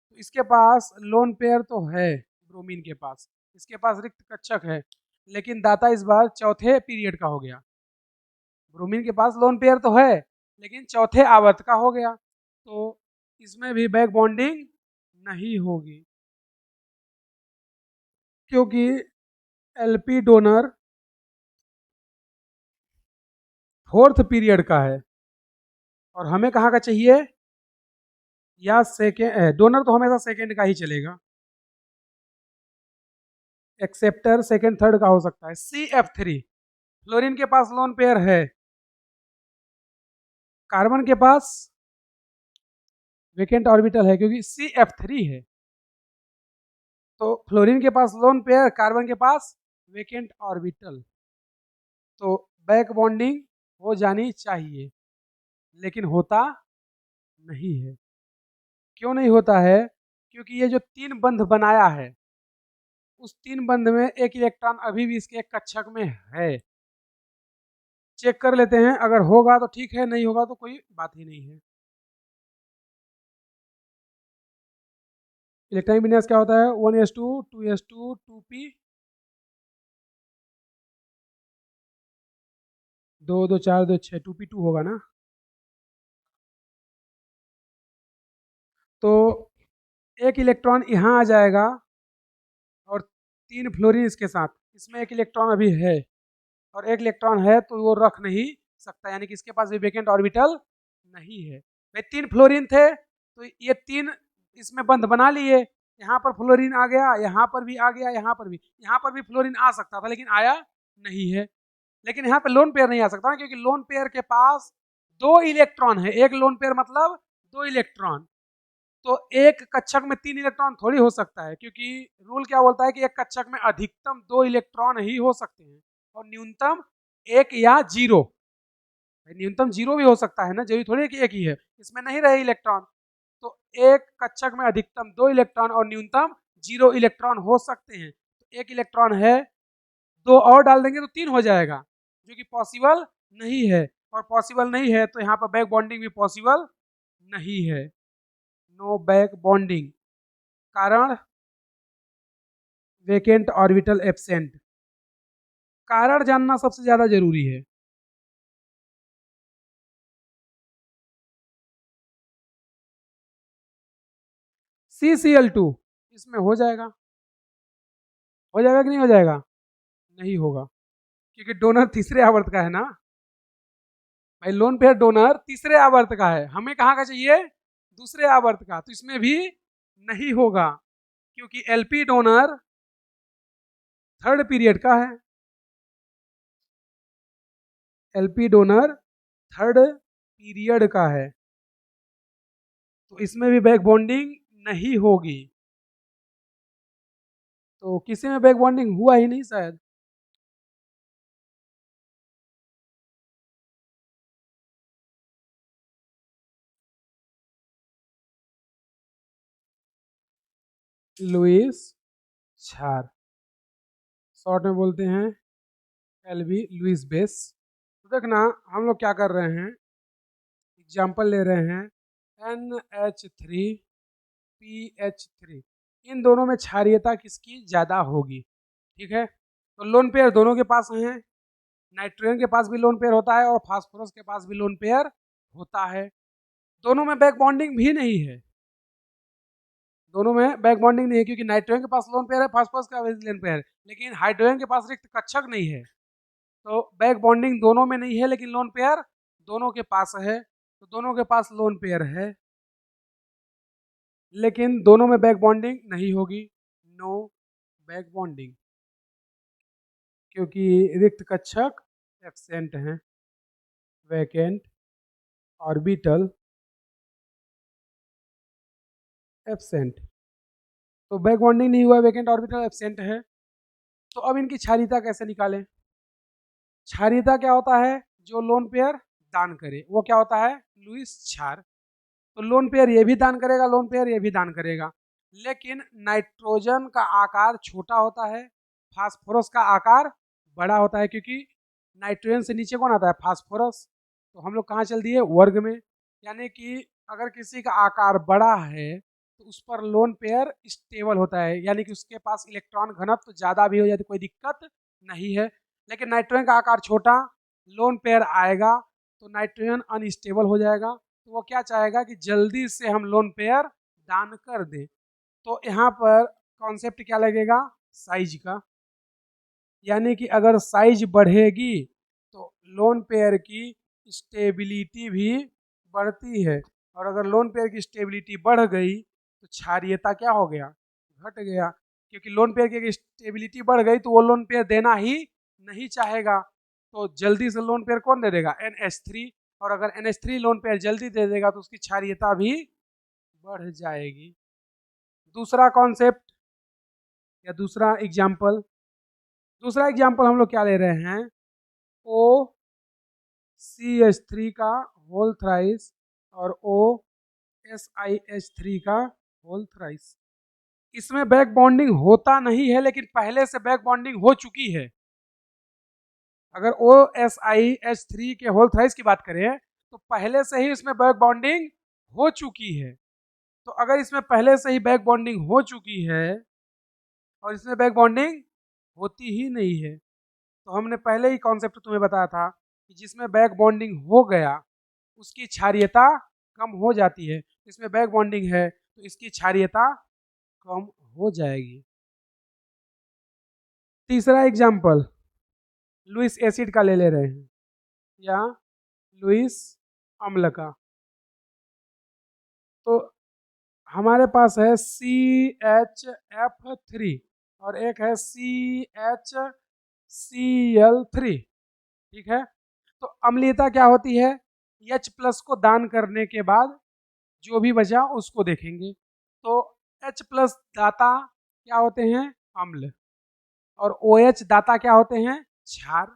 S1: तो इसके पास लोन पेयर तो है ब्रोमीन के पास, इसके पास रिक्त कक्षक है, लेकिन दाता इस बार चौथे पीरियड का हो गया। ब्रोमीन के पास लोन पेयर तो है, लेकिन चौथे आवर्त का हो गया, तो इसमें भी बैक बॉन्डिंग नहीं होगी, क्योंकि एलपी डोनर फोर्थ पीरियड का है और हमें कहाँ का चाहिए? या सेकेंड, डोनर तो हमेशा सेकेंड का ही चलेगा, एक्सेप्टर सेकेंड थर्ड का हो सकता है। CF3, फ्लोरीन के पास लोन पेयर है, कार्बन के पास वेकेंट ऑर्बिटल है क्योंकि CF3 है, तो फ्लोरीन के पास लोन पेयर, कार्बन के पास वेकेंट ऑर्बिटल, तो बैक बॉन्डिंग हो जानी चाहिए, लेकिन होता नहीं है। क्यों नहीं होता है? क्योंकि ये जो तीन बंध बनाया है, उस तीन बंध में एक इलेक्ट्रॉन अभी भी इसके एक कक्षक में है। चेक कर लेते हैं, अगर होगा तो ठीक है, नहीं होगा तो कोई बात ही नहीं है। इलेक्ट्रॉनिक विन्यास क्या होता है? 1s2 2s2 2p, 2 2 4 2 6, 2p2 होगा ना। तो एक इलेक्ट्रॉन यहाँ आ जाएगा और तीन फ्लोरीन इसके साथ, इसमें एक इलेक्ट्रॉन अभी है और एक इलेक्ट्रॉन है, तो वो रख नहीं सकता, यानी कि इसके पास भी वेकेंट ऑर्बिटल नहीं है। भाई तीन फ्लोरीन थे, तो ये तीन इसमें बंध बना लिए, यहाँ पर फ्लोरीन आ गया, यहाँ पर भी आ गया, यहाँ पर भी फ्लोरीन आ सकता था, लेकिन आया नहीं है। लेकिन यहाँ पे लोन पेयर नहीं आ सकता ना, क्योंकि लोन पेयर के पास दो इलेक्ट्रॉन है, एक लोन पेयर मतलब दो इलेक्ट्रॉन, तो एक कक्षक में तीन इलेक्ट्रॉन थोड़ी हो सकता है, क्योंकि रूल क्या बोलता है कि एक कक्षक में अधिकतम दो इलेक्ट्रॉन ही हो सकते हैं और न्यूनतम एक या जीरो। न्यूनतम जीरो भी हो सकता है ना, जरूरी थोड़ी है कि एक ही है, इसमें नहीं रहे इलेक्ट्रॉन। तो एक कक्षक में अधिकतम दो इलेक्ट्रॉन और न्यूनतम जीरो इलेक्ट्रॉन हो सकते हैं, तो एक इलेक्ट्रॉन है, दो और डाल देंगे तो तीन हो जाएगा, जो कि पॉसिबल नहीं है, और पॉसिबल नहीं है तो यहाँ पर बैक बॉन्डिंग भी पॉसिबल नहीं है। नो बैक बॉन्डिंग, कारण वेकेंट ऑर्बिटल एब्सेंट। कारण जानना सबसे ज्यादा जरूरी है। CCl2 इसमें हो जाएगा कि नहीं हो जाएगा? नहीं होगा, क्योंकि डोनर तीसरे आवर्त का है ना भाई, लोन पेयर डोनर तीसरे आवर्त का है, हमें कहाँ का चाहिए? दूसरे आवर्त का, तो इसमें भी नहीं होगा, क्योंकि एलपी डोनर थर्ड पीरियड का है, एलपी डोनर थर्ड पीरियड का है, तो इसमें भी बैक बॉन्डिंग नहीं होगी। तो किसी में बैक बॉन्डिंग हुआ ही नहीं शायद। लुईस छार, शॉर्ट में बोलते हैं LB, लुईस बेस। तो देखना हम लोग क्या कर रहे हैं, एग्जाम्पल ले रहे हैं NH3PH3, इन दोनों में क्षारीयता किसकी ज़्यादा होगी। ठीक है, तो लोन पेयर दोनों के पास हैं, नाइट्रोजन के पास भी लोन पेयर होता है और फास्फोरस के पास भी लोन पेयर होता है। दोनों में बैक बॉन्डिंग भी नहीं है, दोनों में बैक बॉन्डिंग नहीं है, क्योंकि नाइट्रोजन के पास लोन पेयर है, फास्फोरस का भी लोन पेयर है, लेकिन हाइड्रोजन के पास रिक्त कक्षक नहीं है। तो बैक बॉन्डिंग दोनों में नहीं है, लेकिन लोन पेयर दोनों के पास है। तो दोनों के पास लोन पेयर है, लेकिन दोनों में बैक बॉन्डिंग नहीं होगी, नो बैक बॉन्डिंग, क्योंकि रिक्त कक्षक एब्सेंट हैं, वैकेंट ऑर्बिटल एब्सेंट। तो बैक बॉन्डिंग नहीं हुआ, वैकेंट ऑर्बिटल एब्सेंट है। तो अब इनकी क्षारीयता कैसे निकालें। क्षारीयता क्या होता है, जो लोन पेयर दान करे वो क्या होता है, लुईस क्षार। तो लोन पेयर ये भी दान करेगा, लोन पेयर ये भी दान करेगा, लेकिन नाइट्रोजन का आकार छोटा होता है, फास्फोरस का आकार बड़ा होता है, क्योंकि नाइट्रोजन से नीचे कौन आता है, फास्फोरस। तो हम लोग कहाँ चल दिए, वर्ग में। यानी कि अगर किसी का आकार बड़ा है तो उस पर लोन पेयर स्टेबल होता है, यानी कि उसके पास इलेक्ट्रॉन घनत्व तो ज़्यादा भी हो जाती, कोई दिक्कत नहीं है। लेकिन नाइट्रोजन का आकार छोटा, लोन पेयर आएगा तो नाइट्रोजन अनस्टेबल हो जाएगा, तो वो क्या चाहेगा कि जल्दी से हम लोन पेयर दान कर दें। तो यहाँ पर कॉन्सेप्ट क्या लगेगा, साइज का। यानी कि अगर साइज बढ़ेगी तो लोन पेयर की स्टेबिलिटी भी बढ़ती है, और अगर लोन पेयर की स्टेबिलिटी बढ़ गई तो क्षारीयता क्या हो गया, घट गया। क्योंकि लोन पेयर की स्टेबिलिटी बढ़ गई तो वो लोन पेयर देना ही नहीं चाहेगा, तो जल्दी से लोन पेयर कौन दे देगा, NH3। और अगर NH3 लोन पेयर जल्दी दे देगा तो उसकी क्षारीयता भी बढ़ जाएगी। दूसरा कॉन्सेप्ट या दूसरा एग्जाम्पल हम लोग क्या ले रहे हैं, OCH3 का होल थ्राइस और OSiH3 का होल थ्राइस। इसमें बैक बॉन्डिंग होता नहीं है, लेकिन पहले से बैक बॉन्डिंग हो चुकी है। अगर OSiH3 के होल थ्राइस की बात करें तो पहले से ही इसमें बैक बॉन्डिंग हो चुकी है। तो अगर इसमें पहले से ही बैक बॉन्डिंग हो चुकी है और इसमें बैक बॉन्डिंग होती ही नहीं है, तो हमने पहले ही कॉन्सेप्ट तुम्हें बताया था कि जिसमें बैक बॉन्डिंग हो गया उसकी क्षारीयता कम हो जाती है। इसमें बैक बॉन्डिंग है तो इसकी क्षारीयता कम हो जाएगी। तीसरा एग्जाम्पल लुईस एसिड का ले रहे हैं या लुईस अम्ल का। तो हमारे पास है CHF3 और एक है CHCl3। ठीक है, तो अम्लीयता क्या होती है, H+ को दान करने के बाद जो भी बचा उसको देखेंगे। तो H+ दाता क्या होते हैं, अम्ल, और OH दाता क्या होते हैं, क्षार।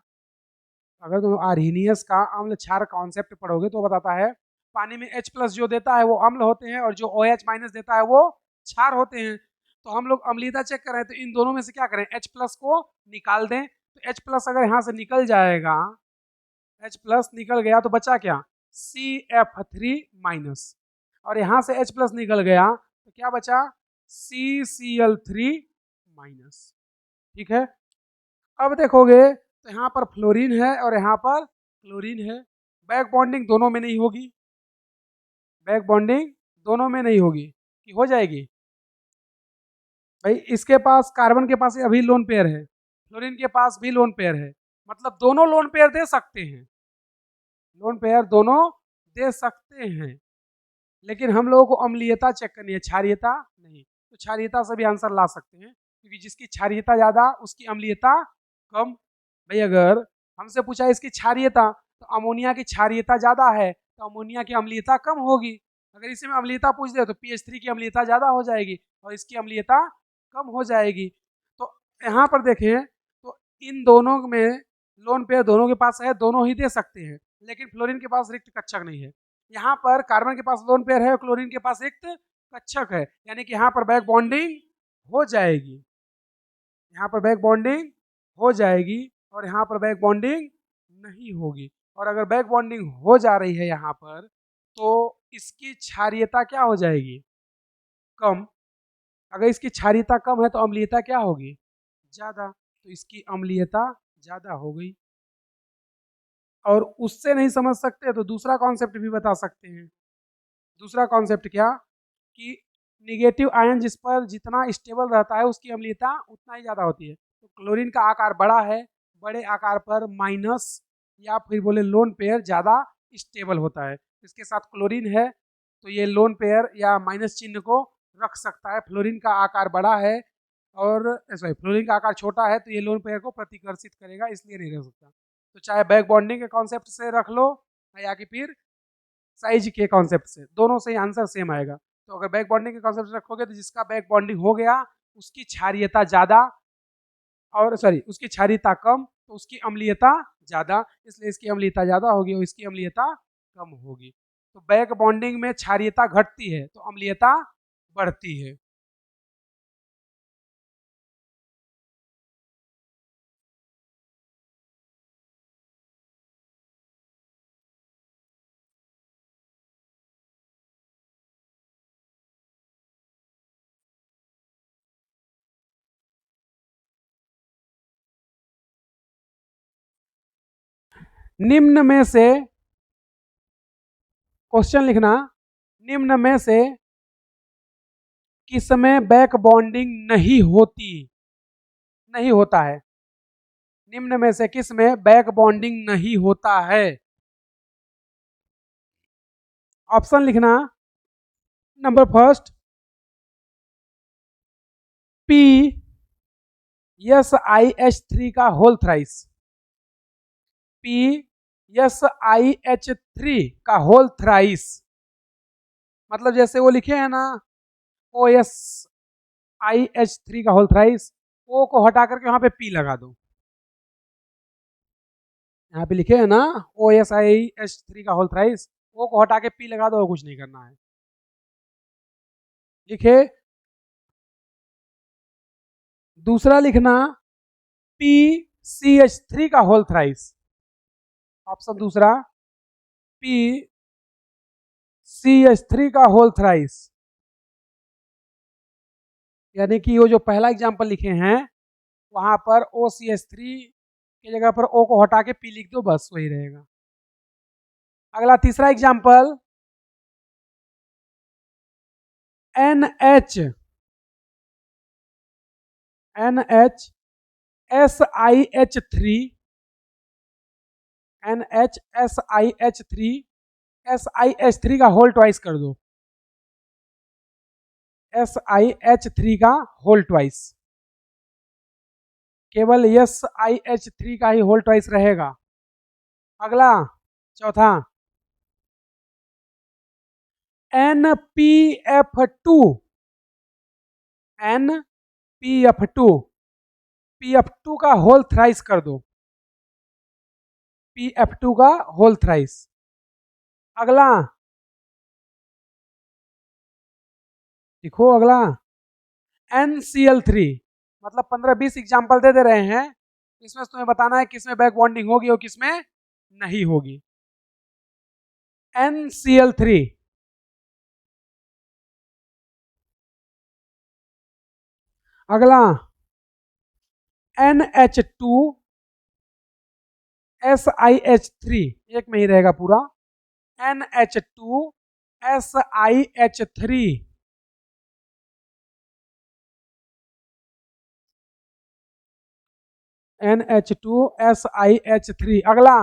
S1: अगर तुम आर्हीनियस का अम्ल क्षार कॉन्सेप्ट पढ़ोगे तो बताता है पानी में H+ जो देता है वो अम्ल होते हैं और जो OH- देता है वो क्षार होते हैं। तो हम लोग अम्लीयता चेक कर रहे हैं, तो इन दोनों में से क्या करें, H+ को निकाल दें। तो H+ अगर यहाँ से निकल जाएगा, H+ निकल गया तो बचा क्या, CF3-, और यहाँ से H+ निकल गया तो क्या बचा, CCl3-। ठीक है, अब देखोगे तो यहाँ पर फ्लोरीन है और यहाँ पर क्लोरीन है। बैक बॉन्डिंग दोनों में नहीं होगी, बैक बॉन्डिंग दोनों में नहीं होगी कि हो जाएगी भाई। इसके पास कार्बन के पास अभी लोन पेयर है, फ्लोरीन के पास भी लोन पेयर है, मतलब दोनों लोन पेयर दे सकते हैं, लोन पेयर दोनों दे सकते हैं। लेकिन हम लोगों को अम्लीयता चेक करनी है, क्षारीयता नहीं। तो क्षारीयता से भी आंसर ला सकते हैं, क्योंकि जिसकी क्षारीयता ज़्यादा उसकी अम्लीयता कम। भाई अगर हमसे पूछा इसकी क्षारीयता, तो अमोनिया की क्षारीयता ज़्यादा है तो अमोनिया की अम्लीयता कम होगी। अगर इसी में अम्लीयता पूछ दे तो PH3 की अम्लीयता ज़्यादा हो जाएगी और इसकी अम्लीयता कम हो जाएगी। तो यहाँ पर देखें तो इन दोनों में लोन पेयर दोनों के पास है, दोनों ही दे सकते हैं, लेकिन फ्लोरीन के पास रिक्त कक्षक नहीं है। यहाँ पर कार्बन के पास लोन पेयर है और क्लोरीन के पास रिक्त कक्षक है, यानी कि यहाँ पर बैक बॉन्डिंग हो जाएगी, यहाँ पर बैक बॉन्डिंग हो जाएगी और यहाँ पर बैक बॉन्डिंग नहीं होगी। और अगर बैक बॉन्डिंग हो जा रही है यहाँ पर तो इसकी क्षारीयता क्या हो जाएगी? कम। अगर इसकी क्षारीयता कम है तो अम्लीयता क्या होगी? ज़्यादा। तो इसकी अम्लीयता ज़्यादा हो गई। और उससे नहीं समझ सकते तो दूसरा कॉन्सेप्ट भी बता सकते हैं। दूसरा कॉन्सेप्ट क्या कि निगेटिव आयन जिस पर जितना स्टेबल रहता है उसकी अम्लीयता उतना ही ज़्यादा होती है। तो क्लोरीन का आकार बड़ा है, बड़े आकार पर माइनस या फिर बोले लोन पेयर ज़्यादा स्टेबल होता है। इसके साथ क्लोरीन है तो ये लोन पेयर या माइनस चिन्ह को रख सकता है। फ्लोरीन का आकार बड़ा है और सॉरी फ्लोरीन का आकार छोटा है तो ये लोन पेयर को प्रतिकर्षित करेगा, इसलिए नहीं रख सकता। तो चाहे बैक बॉन्डिंग के कॉन्सेप्ट से रख लो या कि फिर साइज के कॉन्सेप्ट से, दोनों से ही आंसर सेम आएगा। तो अगर बैक बॉन्डिंग के कॉन्सेप्ट से रखोगे तो जिसका बैक बॉन्डिंग हो गया उसकी क्षारीयता ज़्यादा और सॉरी उसकी क्षारीयता कम तो उसकी अम्लीयता ज़्यादा, इसलिए इसकी अम्लीयता ज़्यादा होगी और इसकी अम्लीयता कम होगी। तो बैक बॉन्डिंग में क्षारीयता घटती है तो अम्लीयता बढ़ती है। निम्न में से क्वेश्चन लिखना, निम्न में से किसमें बैक बॉन्डिंग नहीं होती, नहीं होता है? निम्न में से किसमें बैक बॉन्डिंग नहीं होता है? ऑप्शन लिखना, number first P S I H three का whole thrice, P S I H three का होल थ्राइस, मतलब जैसे वो लिखे हैं ना O S I H three का होल थ्राइस, ओ को हटा करके वहां पे पी लगा दो। यहाँ पे लिखे है ना O S I H three का होल थ्राइस, ओ को हटा के पी लगा दो और कुछ नहीं करना है। लिखे दूसरा लिखना पी सी एच थ्री का होल थ्राइस, ऑप्शन दूसरा पी सी एच थ्री का होल थ्राइस, यानी कि वो जो पहला एग्जाम्पल लिखे हैं वहां पर ओ सी एच थ्री की जगह पर ओ को हटा के पी लिख दो, बस वही रहेगा। अगला तीसरा example N H S I H three, N H S I H three, S I H three का होल ट्वाइस कर दो, एस आई एच थ्री का होल ट्वाइस, केवल एस आई एच थ्री का ही होल ट्वाइस रहेगा। अगला चौथा N P F two, N P F two, P F two का होल थ्राइस कर दो, पी एफ टू का होल थ्राइस। अगला लिखो, अगला NCl3, मतलब 15-20 एग्जाम्पल दे रहे हैं, इसमें तुम्हें बताना है किसमें बैक बॉन्डिंग होगी और किसमें नहीं होगी। NCl3, अगला NH2 SiH3, एक में ही रहेगा पूरा, NH2 SiH3, NH2 SiH3। अगला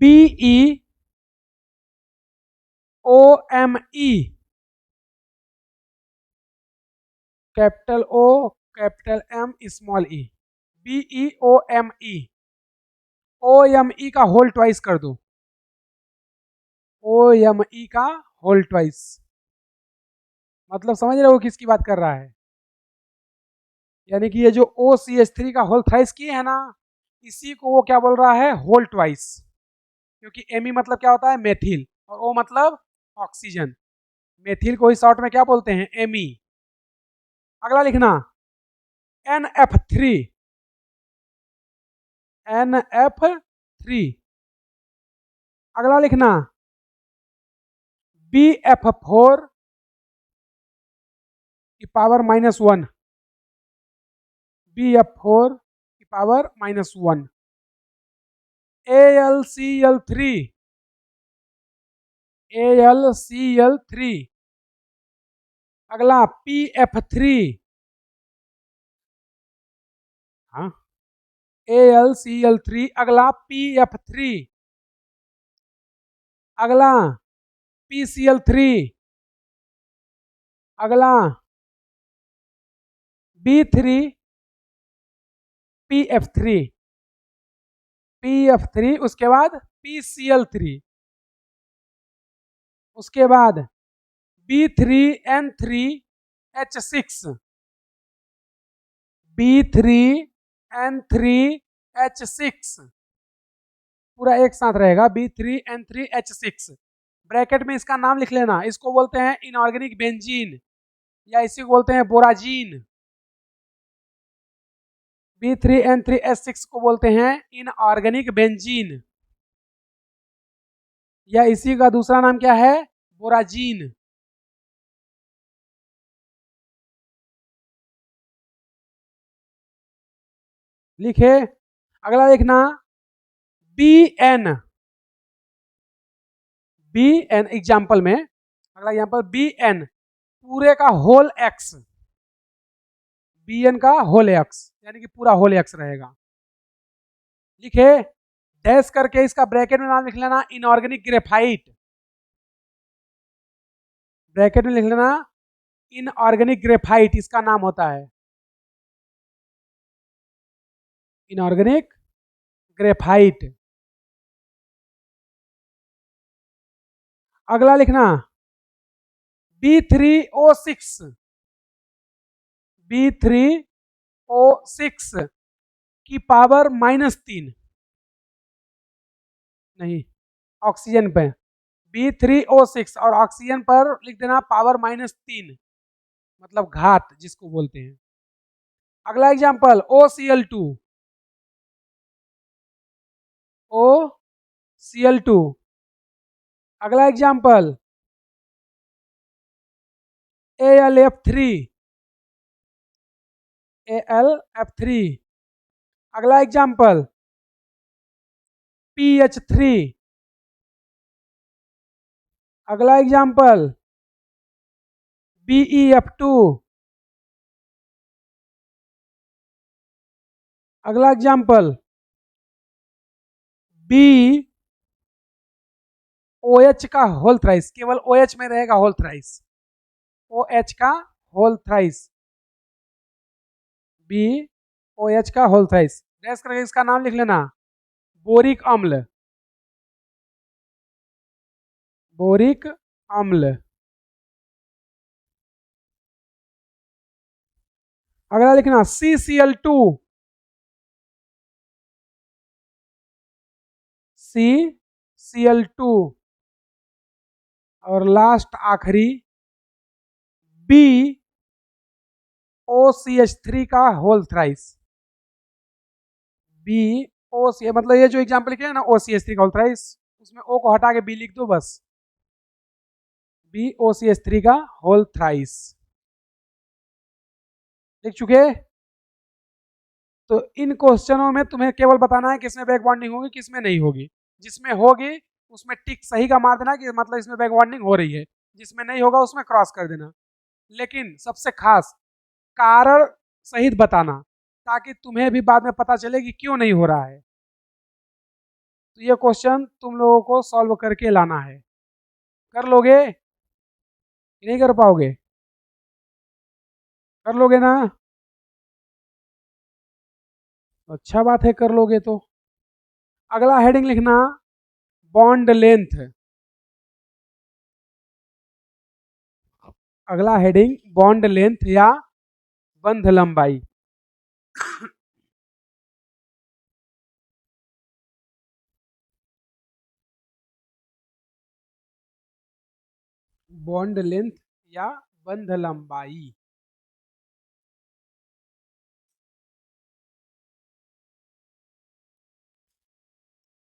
S1: BeOMe, capital O capital M small e, BeOMe, OMe का होल ट्वाइस कर दो, OMe का होल ट्वाइस, मतलब समझ रहे हो किसकी बात कर रहा है? यानी कि ये जो OCH3 का होल थ्राइस किए है ना, इसी को वो क्या बोल रहा है? Whole twice. क्योंकि एमी मतलब क्या होता है? मेथिल, और ओ मतलब ऑक्सीजन, मेथिल को ही शॉर्ट में क्या बोलते हैं? एमी। अगला लिखना NF3, NF3। अगला लिखना BF4 की पावर -1, BF4 की पावर -1। AlCl3, AlCl3। अगला PF3, हाँ, AlCl3। अगला PF3। अगला PCl3। अगला B3PF3, PF3। उसके बाद PCl3। उसके बाद B3N3H6, B3N3H6 पूरा एक साथ रहेगा, B3N3H6। ब्रैकेट में इसका नाम लिख लेना। इसको बोलते हैं इनऑर्गेनिक बेंजीन, या इसी को बोलते हैं बोराजीन। B3N3H6 को बोलते हैं इनऑर्गेनिक बेंजीन, या इसी का दूसरा नाम क्या है, बोराजीन। लिखे। अगला देखना BN, BN एग्जाम्पल में, अगला एग्जाम्पल BN पूरे का होल एक्स, BN का होल एक्स यानी कि पूरा होल एक्स रहेगा। लिखे। डैश करके इसका ब्रैकेट में नाम लिख लेना इनऑर्गेनिक ग्रेफाइट, ब्रैकेट में लिख लेना इनऑर्गेनिक ग्रेफाइट, इसका नाम होता है इनऑर्गेनिक ग्रेफाइट। अगला लिखना B3O6, B3O6 की पावर -3, नहीं ऑक्सीजन पे, B3O6 और ऑक्सीजन पर लिख देना पावर -3, मतलब घात जिसको बोलते हैं। अगला एग्जांपल OCl2, OCl2। अगला एग्जांपल AlF3, AlF3। अगला एग्जांपल PH3। अगला एग्जांपल BeF2। अगला एग्जांपल BOH का होल थ्राइस, केवल OH में रहेगा होल थ्राइस, OH का होल थ्राइस, BOH का होल थ्राइस। डैश करके इसका नाम लिख लेना बोरिक अम्ल, बोरिक अम्ल। अगला लिखना CCl2, CCl2। और लास्ट आखिरी BOCH3 का होल थ्राइस, BOC, मतलब ये जो एग्जांपल लिखे हैं ना OCH3 का होल थ्राइस, उसमें O को हटा के B लिख दो बस, BOCH3 का होल थ्राइस। लिख चुके। तो इन क्वेश्चनों में तुम्हें केवल बताना है किसमें बैक बॉन्डिंग होगी, किसमें नहीं होगी। जिसमें होगी उसमें टिक सही का मार देना कि मतलब इसमें बैक बॉन्डिंग हो रही है, जिसमें नहीं होगा उसमें क्रॉस कर देना। लेकिन सबसे खास कारण सहित बताना, ताकि तुम्हें भी बाद में पता चले कि क्यों नहीं हो रहा है। तो ये क्वेश्चन तुम लोगों को सॉल्व करके लाना है। कर लोगे कि नहीं कर पाओगे? कर लोगे ना? अच्छा बात है, कर लोगे तो। अगला हेडिंग लिखना बॉन्ड लेंथ। अगला हेडिंग बॉन्ड लेंथ या बंध लंबाई। बॉन्ड लेंथ या बंध लंबाई।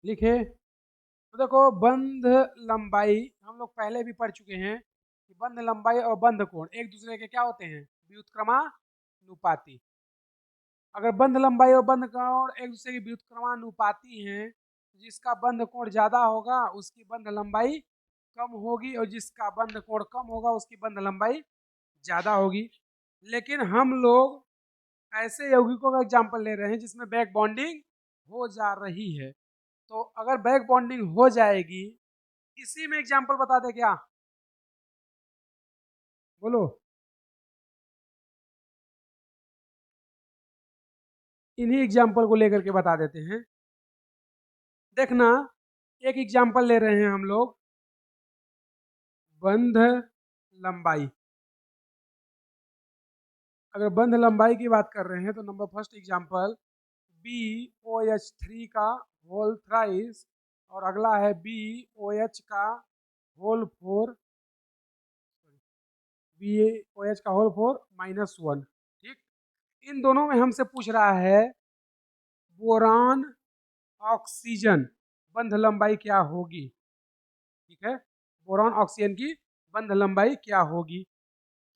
S1: लिखे। तो देखो बंध लंबाई हम लोग पहले भी पढ़ चुके हैं कि बंध लंबाई और बंध कोण एक दूसरे के क्या होते हैं, व्युत्क्रमानुपाती। अगर बंध लंबाई और बंध कोण एक दूसरे की व्युत्क्रमानुपाती हैं, जिसका बंध कोण ज्यादा होगा उसकी बंध लंबाई कम होगी, और जिसका बंध कोण कम होगा उसकी बंध लंबाई ज्यादा होगी। लेकिन हम लोग ऐसे यौगिकों का एग्जाम्पल ले रहे हैं जिसमें बैक बॉन्डिंग हो जा रही है। तो अगर बैक बॉन्डिंग हो जाएगी, इसी में एग्जाम्पल बता दे क्या, बोलो। इन्हीं एग्जाम्पल को लेकर के बता देते हैं। देखना, एक एग्जाम्पल ले रहे हैं हम लोग, बंध लंबाई। अगर बंध लंबाई की बात कर रहे हैं तो नंबर फर्स्ट एग्जाम्पल BOH3 का होल थ्राइस, और अगला है BOH का होल 4, BOH का होल 4 -1। ठीक, इन दोनों में हमसे पूछ रहा है बोरान ऑक्सीजन बंध लंबाई क्या होगी। ठीक है, बोरान ऑक्सीजन की बंध लंबाई क्या होगी।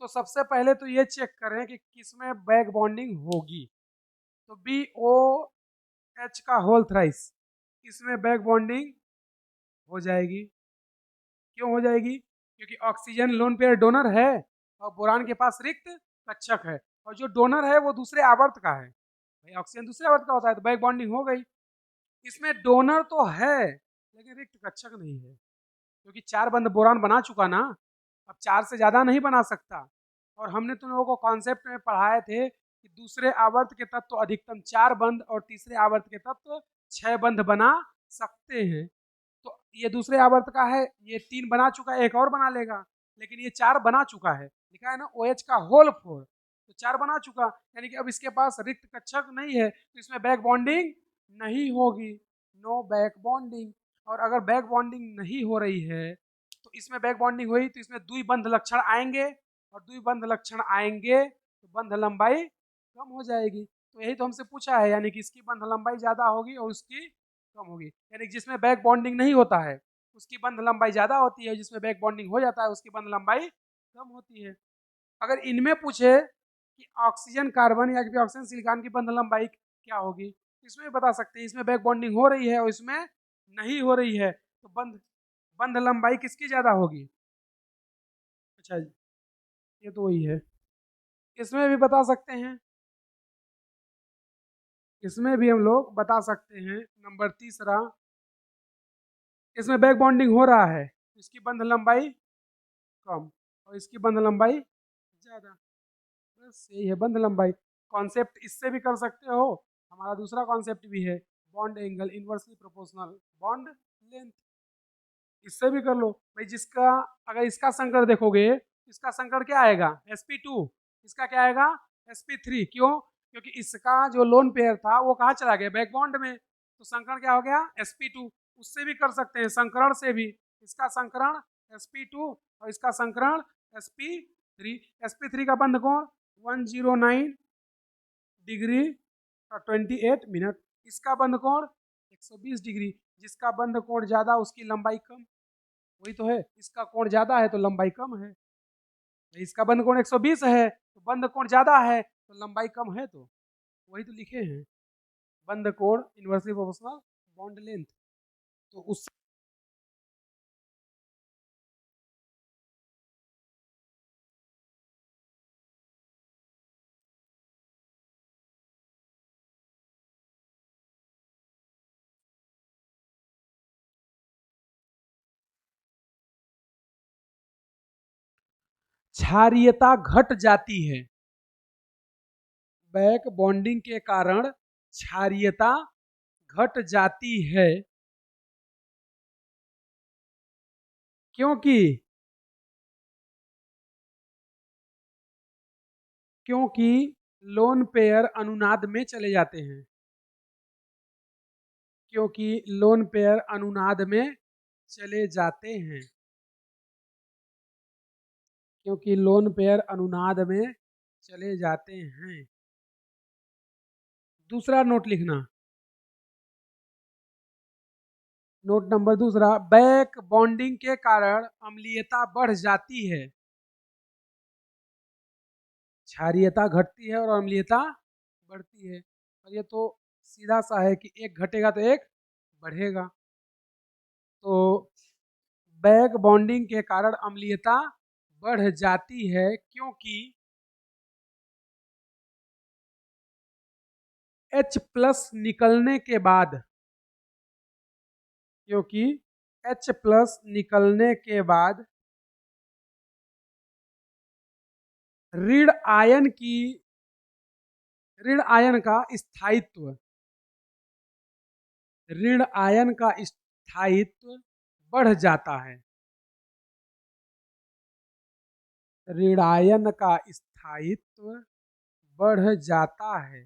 S1: तो सबसे पहले तो ये चेक करें कि किसमें बैक बॉन्डिंग होगी। तो BOH का होल थ्राइस, इसमें बैक बॉन्डिंग हो जाएगी। क्यों हो जाएगी? क्योंकि ऑक्सीजन लोन पेयर डोनर है और बोरान के पास रिक्त कक्षक है, और जो डोनर है वो दूसरे आवर्त का है। भाई ऑक्सीजन दूसरे आवर्त का होता है तो बैक बॉन्डिंग हो गई। इसमें डोनर तो है लेकिन रिक्त कक्षक नहीं है, क्योंकि 4 बंध बोरान बना चुका ना, अब 4 से ज्यादा नहीं बना सकता। और हमने तुम लोगों को कॉन्सेप्ट में पढ़ाए थे कि दूसरे आवर्त के तत्व तो अधिकतम 4 बंध और तीसरे आवर्त के तत्व तो 6 बंध बना सकते हैं। तो ये दूसरे आवर्त का है, ये 3 बना चुका है, एक और बना लेगा। लेकिन ये 4 बना चुका है, लिखा है ना OH का होल 4, तो 4 बना चुका, यानी कि अब इसके पास रिक्त कक्षक नहीं है, तो इसमें बैक बॉन्डिंग नहीं होगी, नो बैक बॉन्डिंग। और अगर बैक बॉन्डिंग नहीं हो रही है तो इसमें बैक बॉन्डिंग हुई तो इसमें द्विबंध लक्षण आएंगे, और द्विबंध लक्षण आएंगे तो बंध लंबाई कम हो जाएगी। तो यही तो हमसे पूछा है, यानी कि इसकी बंध लंबाई ज्यादा होगी और उसकी कम होगी। यानी जिसमें बैक बॉन्डिंग नहीं होता है उसकी बंध लंबाई ज्यादा होती है, जिसमें बैक बॉन्डिंग हो जाता है उसकी बंध लंबाई कम होती है। अगर इनमें पूछे कि ऑक्सीजन कार्बन या फिर ऑक्सीजन सिलिकॉन की बंध लंबाई क्या होगी, इसमें भी बता सकते हैं। इसमें बैक बॉन्डिंग हो रही है और इसमें नहीं हो रही है, तो बंध बंध लंबाई किसकी ज्यादा होगी? अच्छा, ये तो वही है। इसमें भी बता सकते हैं, इसमें भी हम लोग बता सकते हैं। नंबर तीसरा, इसमें बैक बॉन्डिंग हो रहा है, इसकी बंध लंबाई कम और इसकी बंध लंबाई ज़्यादा। बस यही है बंध लंबाई। कॉन्सेप्ट इससे भी कर सकते हो, हमारा दूसरा कॉन्सेप्ट भी है, bond angle inversely proportional bond length, इससे भी कर लो। भाई जिसका, अगर इसका संकर देखोगे, इसका संकर क्या आएगा? sp2। इसका क्या आएगा? sp3। क्यों? क्योंकि इसका जो लोन पेयर था वो कहाँ चला गया? बैक बॉन्ड में, तो संकरण क्या हो गया? sp2। उससे भी कर सकते हैं, संकरण से भी। इसका संकरण sp2 और इसका संकरण sp3। sp3 का बंध कोण 109 डिग्री और 28 मिनट। इसका बंध कोण 120 डिग्री। जिसका बंध कोण ज्यादा उसकी लंबाई कम, वही तो है। इसका कोण ज्यादा है तो लंबाई कम है। इसका बंध कोण 120 है तो बंध कोण ज्यादा है तो लंबाई कम है, तो वही तो लिखे हैं, बंध कोण इनवर्सली प्रोपोर्शनल बॉन्ड लेंथ। तो उस क्षारीयता घट जाती है, बैक बॉन्डिंग के कारण क्षारीयता घट जाती है, क्योंकि क्योंकि लोन पेयर अनुनाद में चले जाते हैं, क्योंकि लोन पेयर अनुनाद में चले जाते हैं, क्योंकि लोन पेयर अनुनाद में चले जाते हैं। दूसरा नोट लिखना, नोट नंबर दूसरा, बैक बॉन्डिंग के कारण अम्लीयता बढ़ जाती है, क्षारीयता घटती है और अम्लीयता बढ़ती है। और ये तो सीधा सा है कि एक घटेगा तो एक बढ़ेगा। तो बैक बॉन्डिंग के कारण अम्लीयता बढ़ जाती है क्योंकि H प्लस निकलने के बाद, क्योंकि H प्लस निकलने के बाद ऋण आयन की ऋण आयन का स्थायित्व ऋण आयन का स्थायित्व बढ़ जाता है। ऋण आयन का स्थायित्व बढ़ जाता है।